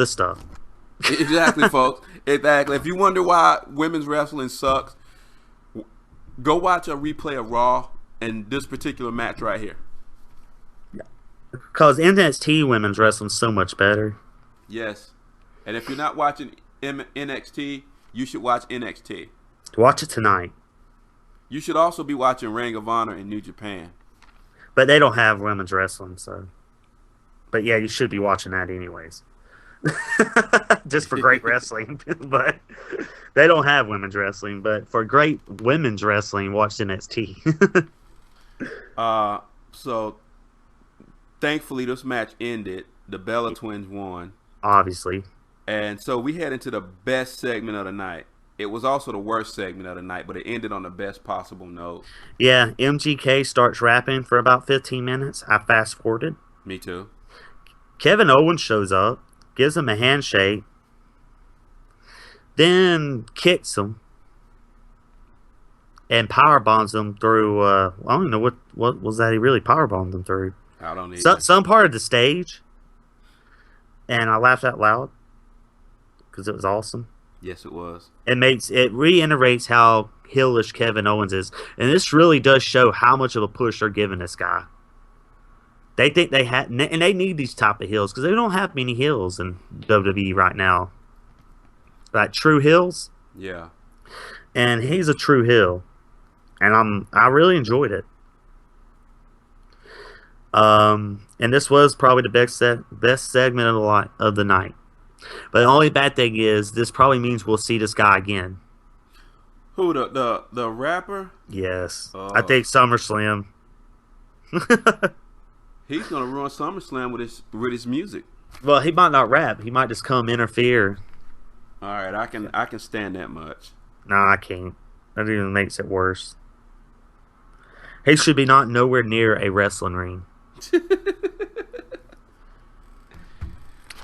exactly, folks. Exactly. If you wonder why women's wrestling sucks, go watch a replay of Raw and this particular match right here. Because NXT women's wrestling's so much better. Yes, and if you're not watching NXT, you should watch NXT. Watch it tonight. You should also be watching Ring of Honor in New Japan. But they don't have women's wrestling, so. But yeah, you should be watching that anyways. Just for great wrestling. But they don't have women's wrestling. But for great women's wrestling, watch NXT. So thankfully this match ended. The Bella Twins won. Obviously. And so we head into the best segment of the night. It was also the worst segment of the night, but it ended on the best possible note. Yeah, MGK starts rapping for about 15 minutes. I fast forwarded. Me too. Kevin Owens shows up, gives him a handshake, then kicks him, and power bombs him through. I don't know what was that he really power bombed him through. I don't need Some part of the stage, and I laughed out loud because it was awesome. Yes, it was. It reiterates how heelish Kevin Owens is, and this really does show how much of a push they're giving this guy. They think they had, and they need these type of heels because they don't have many heels in WWE right now, like true heels. Yeah. And he's a true heel, and I really enjoyed it. And this was probably the best segment of the night. But the only bad thing is this probably means we'll see this guy again. Who, the rapper? Yes, I think SummerSlam. He's gonna ruin SummerSlam with his music. Well, he might not rap. He might just come interfere. All right, I can stand that much. No, I can't. That even makes it worse. He should be not nowhere near a wrestling ring.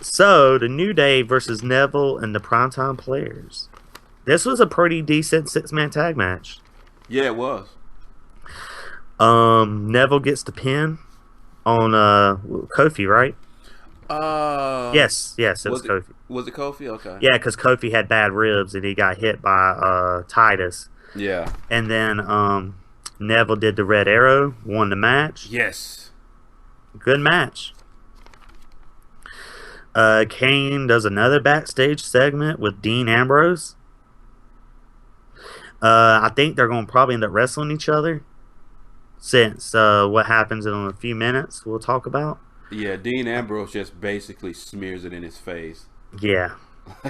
So, the New Day versus Neville and the Primetime Players. This was a pretty decent six-man tag match. Yeah, it was. Neville gets the pin on Kofi, right? Yes, it was Kofi. Was it Kofi? Okay. Yeah, because Kofi had bad ribs and he got hit by Titus. Yeah. And then Neville did the Red Arrow, won the match. Yes. Good match. Kane does another backstage segment with Dean Ambrose. I think they're going to probably end up wrestling each other. Since what happens in a few minutes we'll talk about. Yeah, Dean Ambrose just basically smears it in his face. Yeah.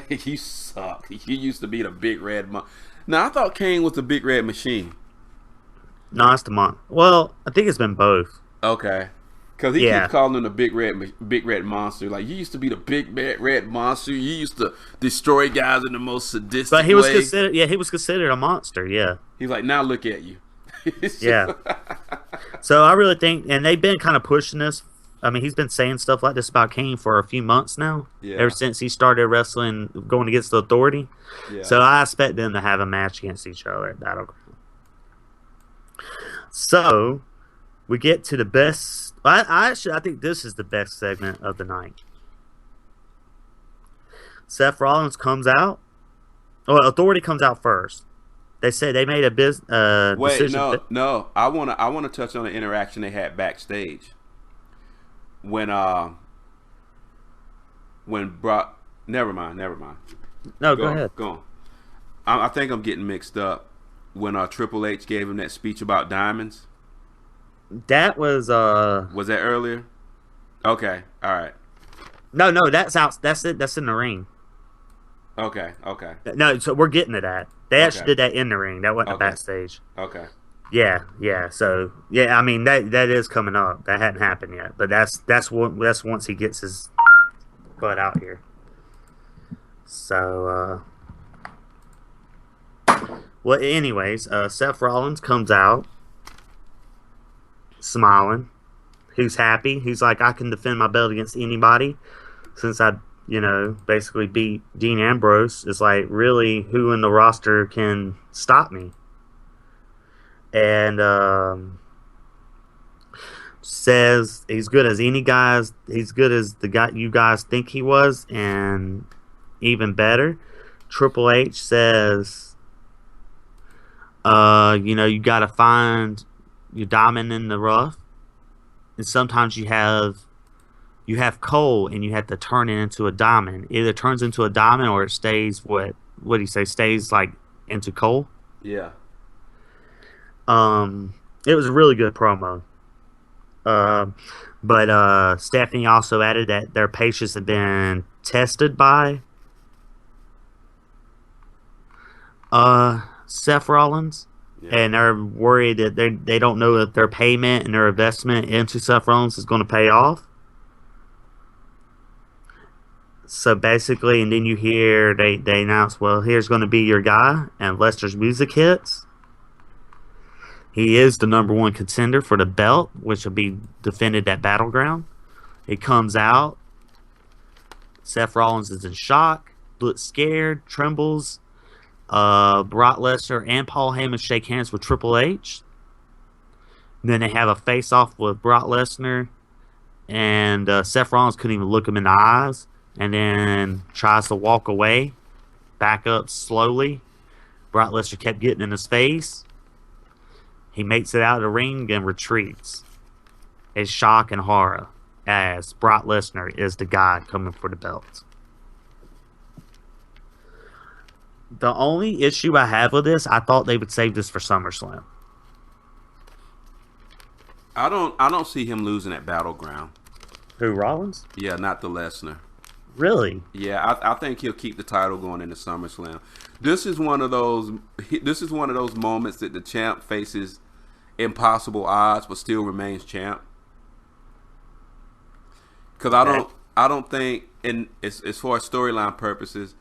You suck. You used to be the big red Now, I thought Kane was the big red machine. No, it's the Well, I think it's been both. Okay. Because he keeps calling him the big red monster. Like, you used to be the big red monster. You used to destroy guys in the most sadistic way. But he was considered a monster, yeah. He's like, now look at you. Yeah. So I really think, and they've been kind of pushing this. I mean, he's been saying stuff like this about Kane for a few months now. Yeah. Ever since he started wrestling, going against the Authority. Yeah. So I expect them to have a match against each other at Battleground. So we get to the best. I think this is the best segment of the night. Seth Rollins comes out. Well, Authority comes out first. They say they made a decision. Wait, no. I wanna touch on the interaction they had backstage. When Brock. Never mind. No, go ahead. Go on. I think I'm getting mixed up. When Triple H gave him that speech about diamonds. That was Was that earlier? Okay, all right. No, that's out. That's it. That's in the ring. Okay. No, so we're getting to that. They actually did that in the ring. That wasn't backstage. Okay. Yeah, yeah. So yeah, I mean that is coming up. That hadn't happened yet, but that's once he gets his butt out here. So well, anyways, Seth Rollins comes out smiling. He's happy. He's like, I can defend my belt against anybody since I, basically beat Dean Ambrose. It's like, really, who in the roster can stop me? And says he's good as any guys. He's good as the guy you guys think he was, and even better. Triple H says, you got to find your diamond in the rough, and sometimes you have coal and you have to turn it into a diamond. It either turns into a diamond or it stays what do you say, stays like into coal. Yeah. It was a really good promo. Um, but Stephanie also added that their patients have been tested by Seth Rollins, Yeah. and they're worried that they don't know that their payment and their investment into Seth Rollins is going to pay off. So basically, and then you hear they announce, well, here's going to be your guy, and Lester's music hits. He is the number one contender for the belt, which will be defended at Battleground. It comes out. Seth Rollins is in shock, looks scared, trembles. Brock Lesnar and Paul Heyman shake hands with Triple H. Then they have a face off with Brock Lesnar, and Seth Rollins couldn't even look him in the eyes, and then tries to walk away, back up slowly. Brock Lesnar kept getting in his face. He makes it out of the ring and retreats. It's shock and horror as Brock Lesnar is the guy coming for the belt. The only issue I have with this, I thought they would save this for SummerSlam. I don't see him losing at Battleground. Who, Rollins? Yeah, not the Lesnar. Really? Yeah, I think he'll keep the title going into SummerSlam. This is one of those. This is one of those moments that the champ faces impossible odds, but still remains champ. Because I don't think, and as far as storyline purposes,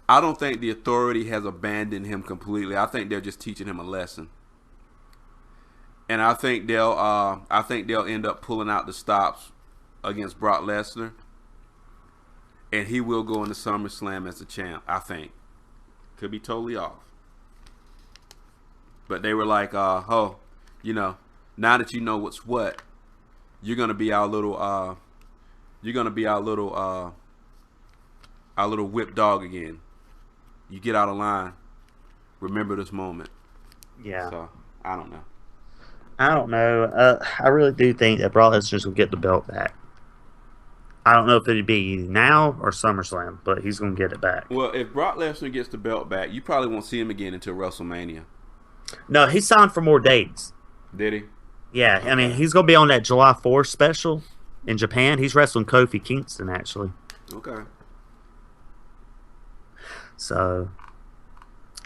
I don't think the Authority has abandoned him completely. I think they're just teaching him a lesson, and I think they'll end up pulling out the stops against Brock Lesnar, and he will go into SummerSlam as the champ. I think could be totally off, but they were like, now that you know what's what, you're gonna be our little our little whip dog again. You get out of line. Remember this moment. Yeah. So I don't know. I don't know. I really do think that Brock Lesnar will get the belt back. I don't know if it'd be now or SummerSlam, but he's going to get it back. Well, if Brock Lesnar gets the belt back, you probably won't see him again until WrestleMania. No, he signed for more dates. Did he? Yeah, Okay. I mean, he's going to be on that July 4th special in Japan. He's wrestling Kofi Kingston, actually. Okay. So,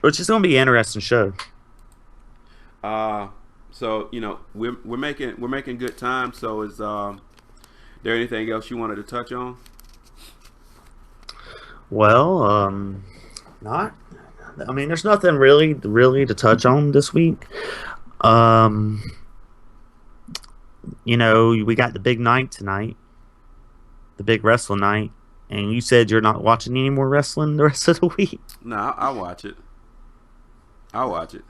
which is going to be an interesting show. So we're making good time. So is there anything else you wanted to touch on? Well, not. I mean, there's nothing really to touch on this week. Um, we got the big night tonight, the big wrestling night, and you said you're not watching any more wrestling the rest of the week. No, I'll watch it. I'll watch it.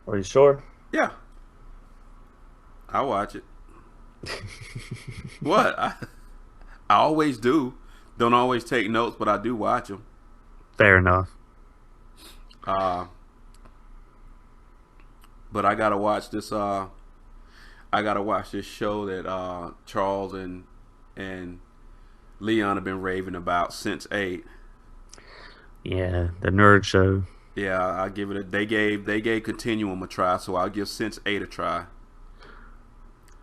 Are you sure? Yeah, I'll watch it. What? I always do. Don't always take notes, but I do watch them. Fair enough. But I gotta watch this. I gotta watch this show that Charles and Leon have been raving about since 8. Yeah, the nerd show. Yeah, I give it. They gave Continuum a try, so I'll give since 8 a try.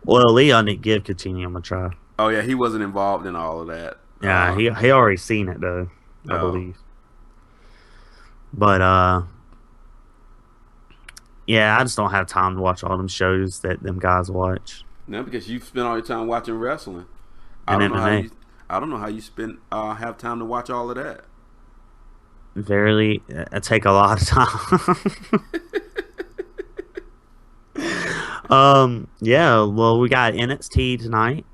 Well, Leon didn't give Continuum a try. Oh yeah, he wasn't involved in all of that. Yeah, he already seen it though, I believe. But Yeah, I just don't have time to watch all them shows that them guys watch No, because you spend all your time watching wrestling. I and don't know how MMA. you. I don't know how you spend have time to watch all of that. Verily, it take a lot of time. Yeah. Well, we got NXT tonight.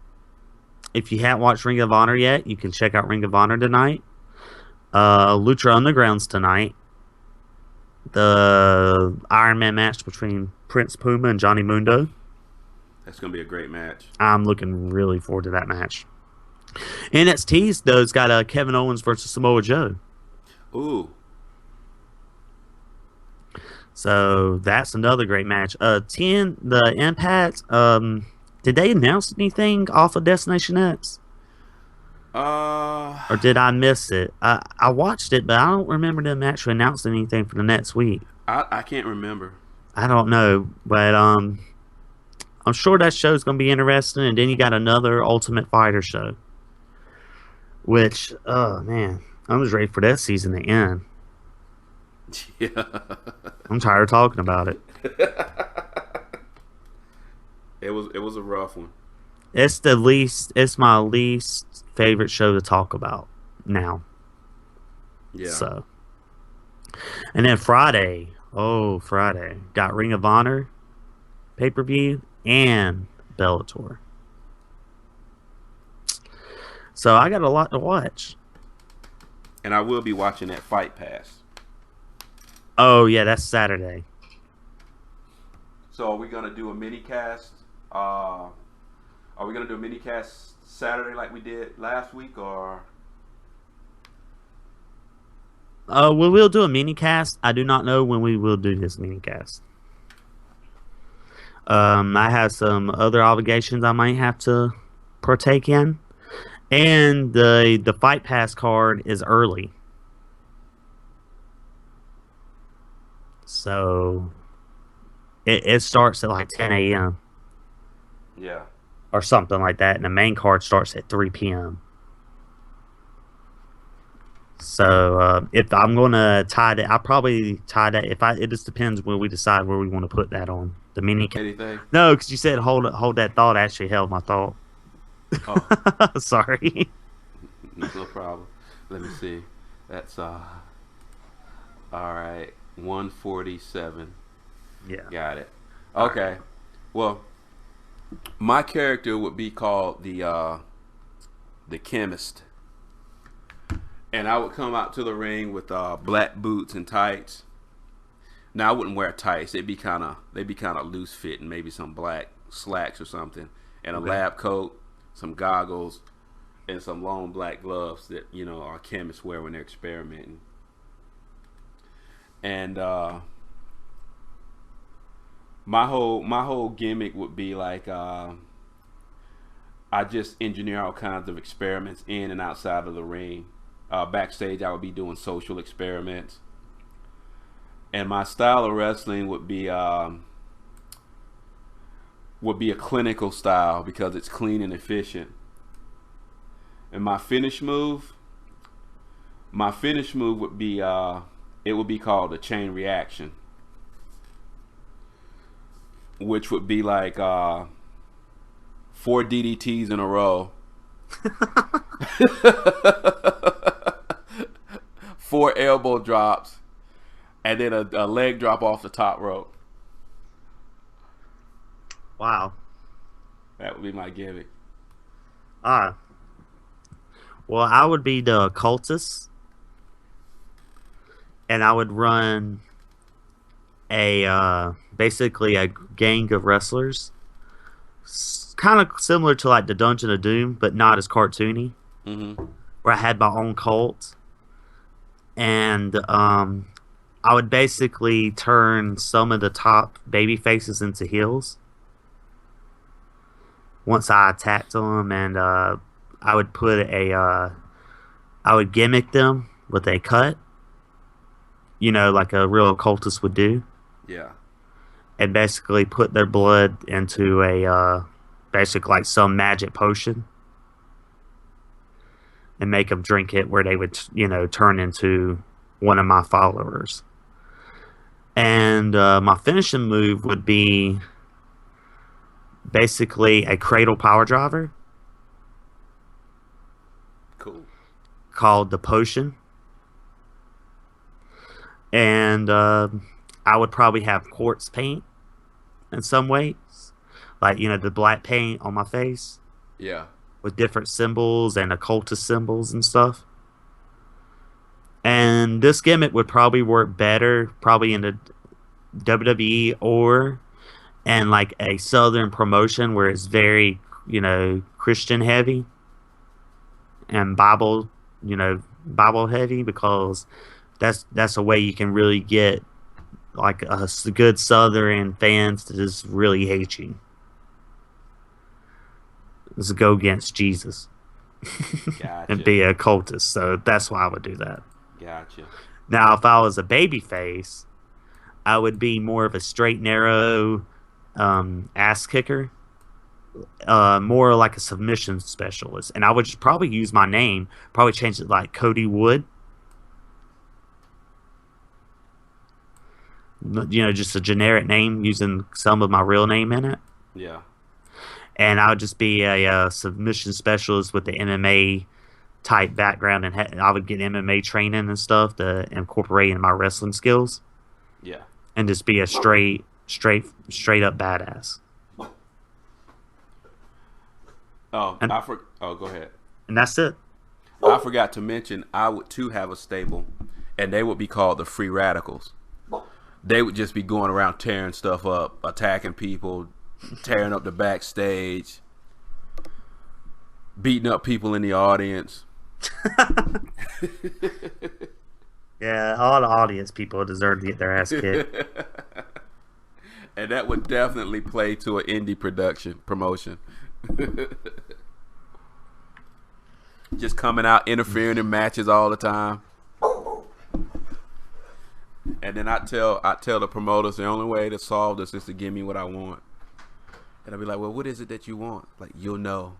If you haven't watched Ring of Honor yet, you can check out Ring of Honor tonight. Lucha Underground's tonight. The Iron Man match between Prince Puma and Johnny Mundo. That's gonna be a great match. I'm looking really forward to that match. NXT's though, it's got Kevin Owens versus Samoa Joe. Ooh, So that's another great match. 10, the Impact. Did they announce anything off of Destination X? uh, Or did I miss it? I watched it, but I don't remember them actually announcing anything for the next week. I can't remember. I don't know, but I'm sure that show's gonna be interesting. And then you got another Ultimate Fighter show, which oh man, I'm just ready for that season to end. Yeah, I'm tired of talking about it. it was a rough one. It's my least favorite show to talk about now. Yeah, So, and then Friday, oh Friday, got Ring of Honor pay per view and Bellator. So I got a lot to watch. and I will be watching that Fight Pass. Oh yeah, that's Saturday. So are we gonna do a mini cast? Uh, are we gonna do a mini cast Saturday like we did last week, or We will do a mini cast. I do not know when we will do this mini cast. I have some other obligations I might have to partake in, and the Fight Pass card is early, so it starts at like 10 a.m. yeah? or something like that, and the main card starts at 3 p.m. So if I'm gonna tie that, I'll probably tie that. If I, it just depends where we decide where we want to put that on the mini. Anything? No, because you said hold that thought. I actually held my thought. Oh, Sorry. no problem. Let me see. That's all right. 147. Yeah. Got it. All right. Okay. Well, my character would be called the chemist, and I would come out to the ring with black boots and tights. Now I wouldn't wear tights; they'd be kind of loose fitting, maybe some black slacks or something, and a Okay. lab coat, some goggles, and some long black gloves that our chemists wear when they're experimenting. And my whole gimmick would be like I just engineer all kinds of experiments in and outside of the ring. Backstage, I would be doing social experiments, and my style of wrestling would be a clinical style because it's clean and efficient. And my finish move would be it would be called a chain reaction, which would be like four DDTs in a row, four elbow drops, and then a leg drop off the top rope. Wow. That would be my gimmick. Ah. Well, I would be the occultist, and I would run a basically a gang of wrestlers, kind of similar to like the Dungeon of Doom, but not as cartoony. Mm-hmm. Where I had my own cult, and I would basically turn some of the top baby faces into heels once I attacked them, and I would put I would gimmick them with a cut, like a real occultist would do, Yeah. and basically put their blood into a basically like some magic potion and make them drink it, where they would turn into one of my followers. And And my finishing move would be basically a cradle power driver Cool. called the Potion. And I would probably have quartz paint in some ways. Like, the black paint on my face Yeah. with different symbols and occultist symbols and stuff. And this gimmick would probably work better, probably in the WWE or and like a southern promotion where it's very Christian heavy and Bible heavy, because that's a way you can really get like good southern fans to just really hate you. Is go against Jesus and Gotcha. be a cultist. So that's why I would do that. Gotcha. Now, if I was a baby face, I would be more of a straight, narrow ass kicker, more like a submission specialist. And I would just probably use my name, probably change it like Cody Wood. Just a generic name using some of my real name in it. Yeah. And I would just be a submission specialist with the MMA type background, and I would get MMA training and stuff to incorporate in my wrestling skills, Yeah. and just be a straight up badass. Oh, And Oh, go ahead. and that's it. I forgot to mention I would too have a stable, and they would be called the Free Radicals. They would just be going around tearing stuff up, attacking people, tearing up the backstage, beating up people in the audience. Yeah, all the audience people deserve to get their ass kicked. And that would definitely play to an indie promotion. Just coming out interfering in matches all the time. And then I tell the promoters the only way to solve this is to give me what I want. And I'll be like, well, what is it that you want? Like, you'll know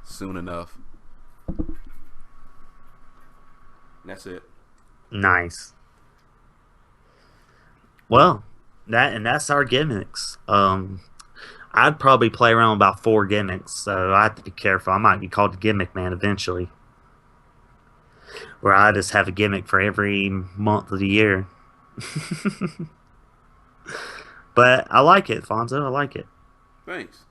soon enough. That's it. Nice. Well, that's our gimmicks. I'd probably play around with about 4 gimmicks, so I have to be careful. I might be called the gimmick man eventually, where I just have a gimmick for every month of the year. But I like it, Fonzo. I like it. Thanks.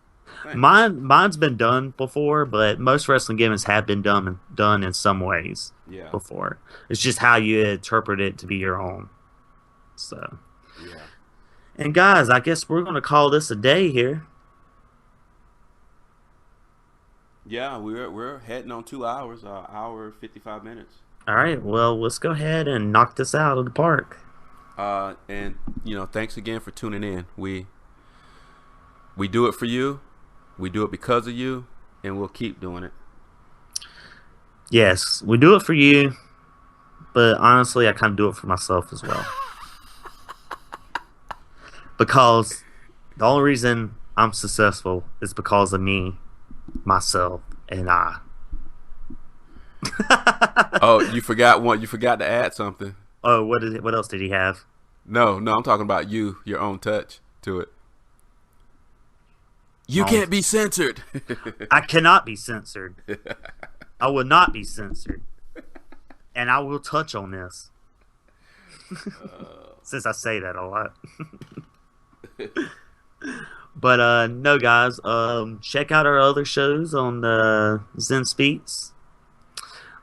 Mine's been done before, but most wrestling gimmicks have been done in some ways Yeah. before. It's just how you interpret it to be your own. So, Yeah. and guys, I guess we're gonna call this a day here. Yeah, we're heading on 2 hours, hour 55 minutes. All right, well, let's go ahead and knock this out of the park. And thanks again for tuning in. We do it for you. We do it because of you, and we'll keep doing it. Yes, we do it for you, but honestly, I kind of do it for myself as well. Because the only reason I'm successful is because of me, myself, and I. Oh, you forgot one. You forgot to add something. Oh, what else did he have? No, I'm talking about you, your own touch to it. You can't be censored. I cannot be censored. I will not be censored. And I will touch on this. Since I say that a lot. But no, guys, check out our other shows on the Zen Speaks.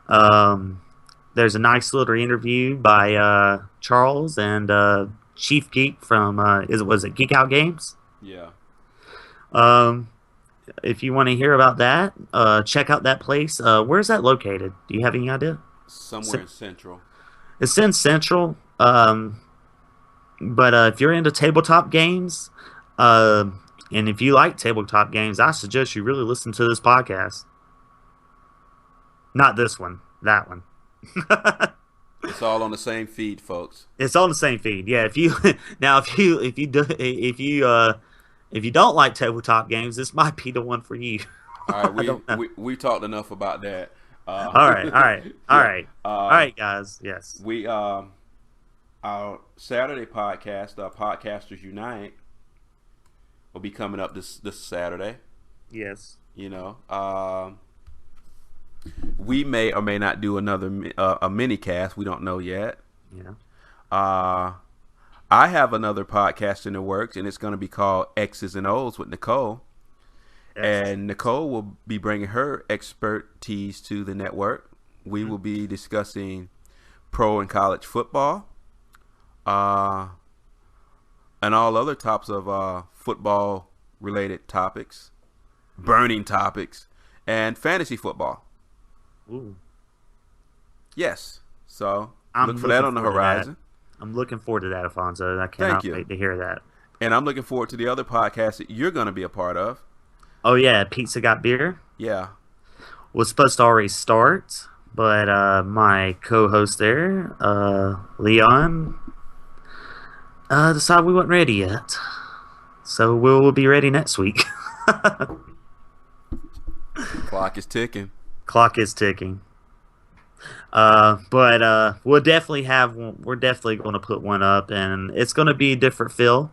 There's a nice little interview by Charles and Chief Geek from was it Geek Out Games? Yeah. If you want to hear about that, check out that place. Where's that located? Do you have any idea? Somewhere in Central. It's in Central. But if you're into tabletop games, and if you like tabletop games, I suggest you really listen to this podcast. Not this one, that one. It's all on the same feed, folks. It's on the same feed. Yeah. If you don't like tabletop games, this might be the one for you. All right, we talked enough about that. All right, Yeah. all right, guys. Yes. We Our Saturday podcast, Podcasters Unite, will be coming up this Saturday. Yes. You know, we may or may not do another a mini cast. We don't know yet. Yeah. I have another podcast in the works, and it's going to be called X's and O's with Nicole. And Nicole will be bringing her expertise to the network. We will be discussing pro and college football, and all other types of football related topics, burning topics, and fantasy football. Ooh. Yes. So I'm look for that on the horizon. I'm looking forward to that, Alfonso. I cannot wait to hear that. And I'm looking forward to the other podcast that you're going to be a part of. Oh, yeah. Pizza Got Beer? Yeah. Was supposed to already start, but my co-host there, Leon, decided we weren't ready yet. So we'll be ready next week. Clock is ticking. Clock is ticking. But we're definitely going to put one up, and it's going to be a different feel.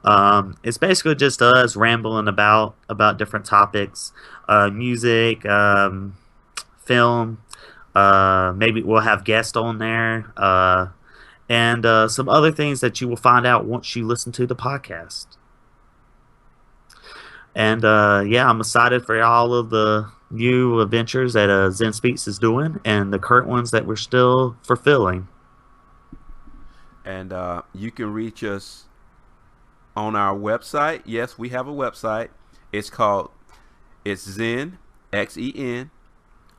It's basically just us rambling about different topics, music, film. Maybe we'll have guests on there, and some other things that you will find out once you listen to the podcast. And yeah, I'm excited for all of the new adventures that Zen Speaks is doing, and the current ones that we're still fulfilling. And you can reach us on our website. Yes, we have a website. It's Zen, XEN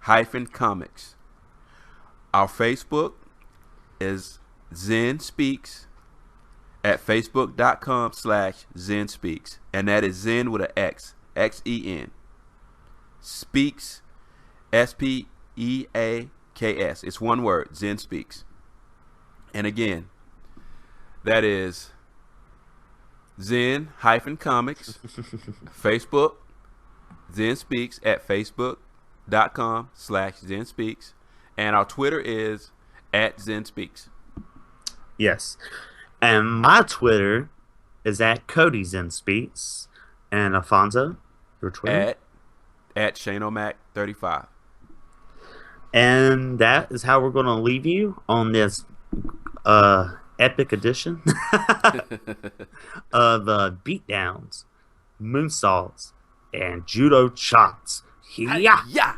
-comics. Our Facebook is Zen Speaks at facebook.com/Zen Speaks. And that is Zen with an X, XEN. Speaks, SPEAKS. It's one word, Zen Speaks. And again, that is Zen-Comics, Facebook, Zen Speaks at facebook.com/Zen Speaks. And our Twitter is at Zen Speaks. Yes. And my Twitter is at Cody Zen Speaks. And Alfonso, your Twitter? At Shane O'Mac 35. And that is how we're going to leave you on this epic edition of Beatdowns, Moonsaults, and Judo Shots. Yeah.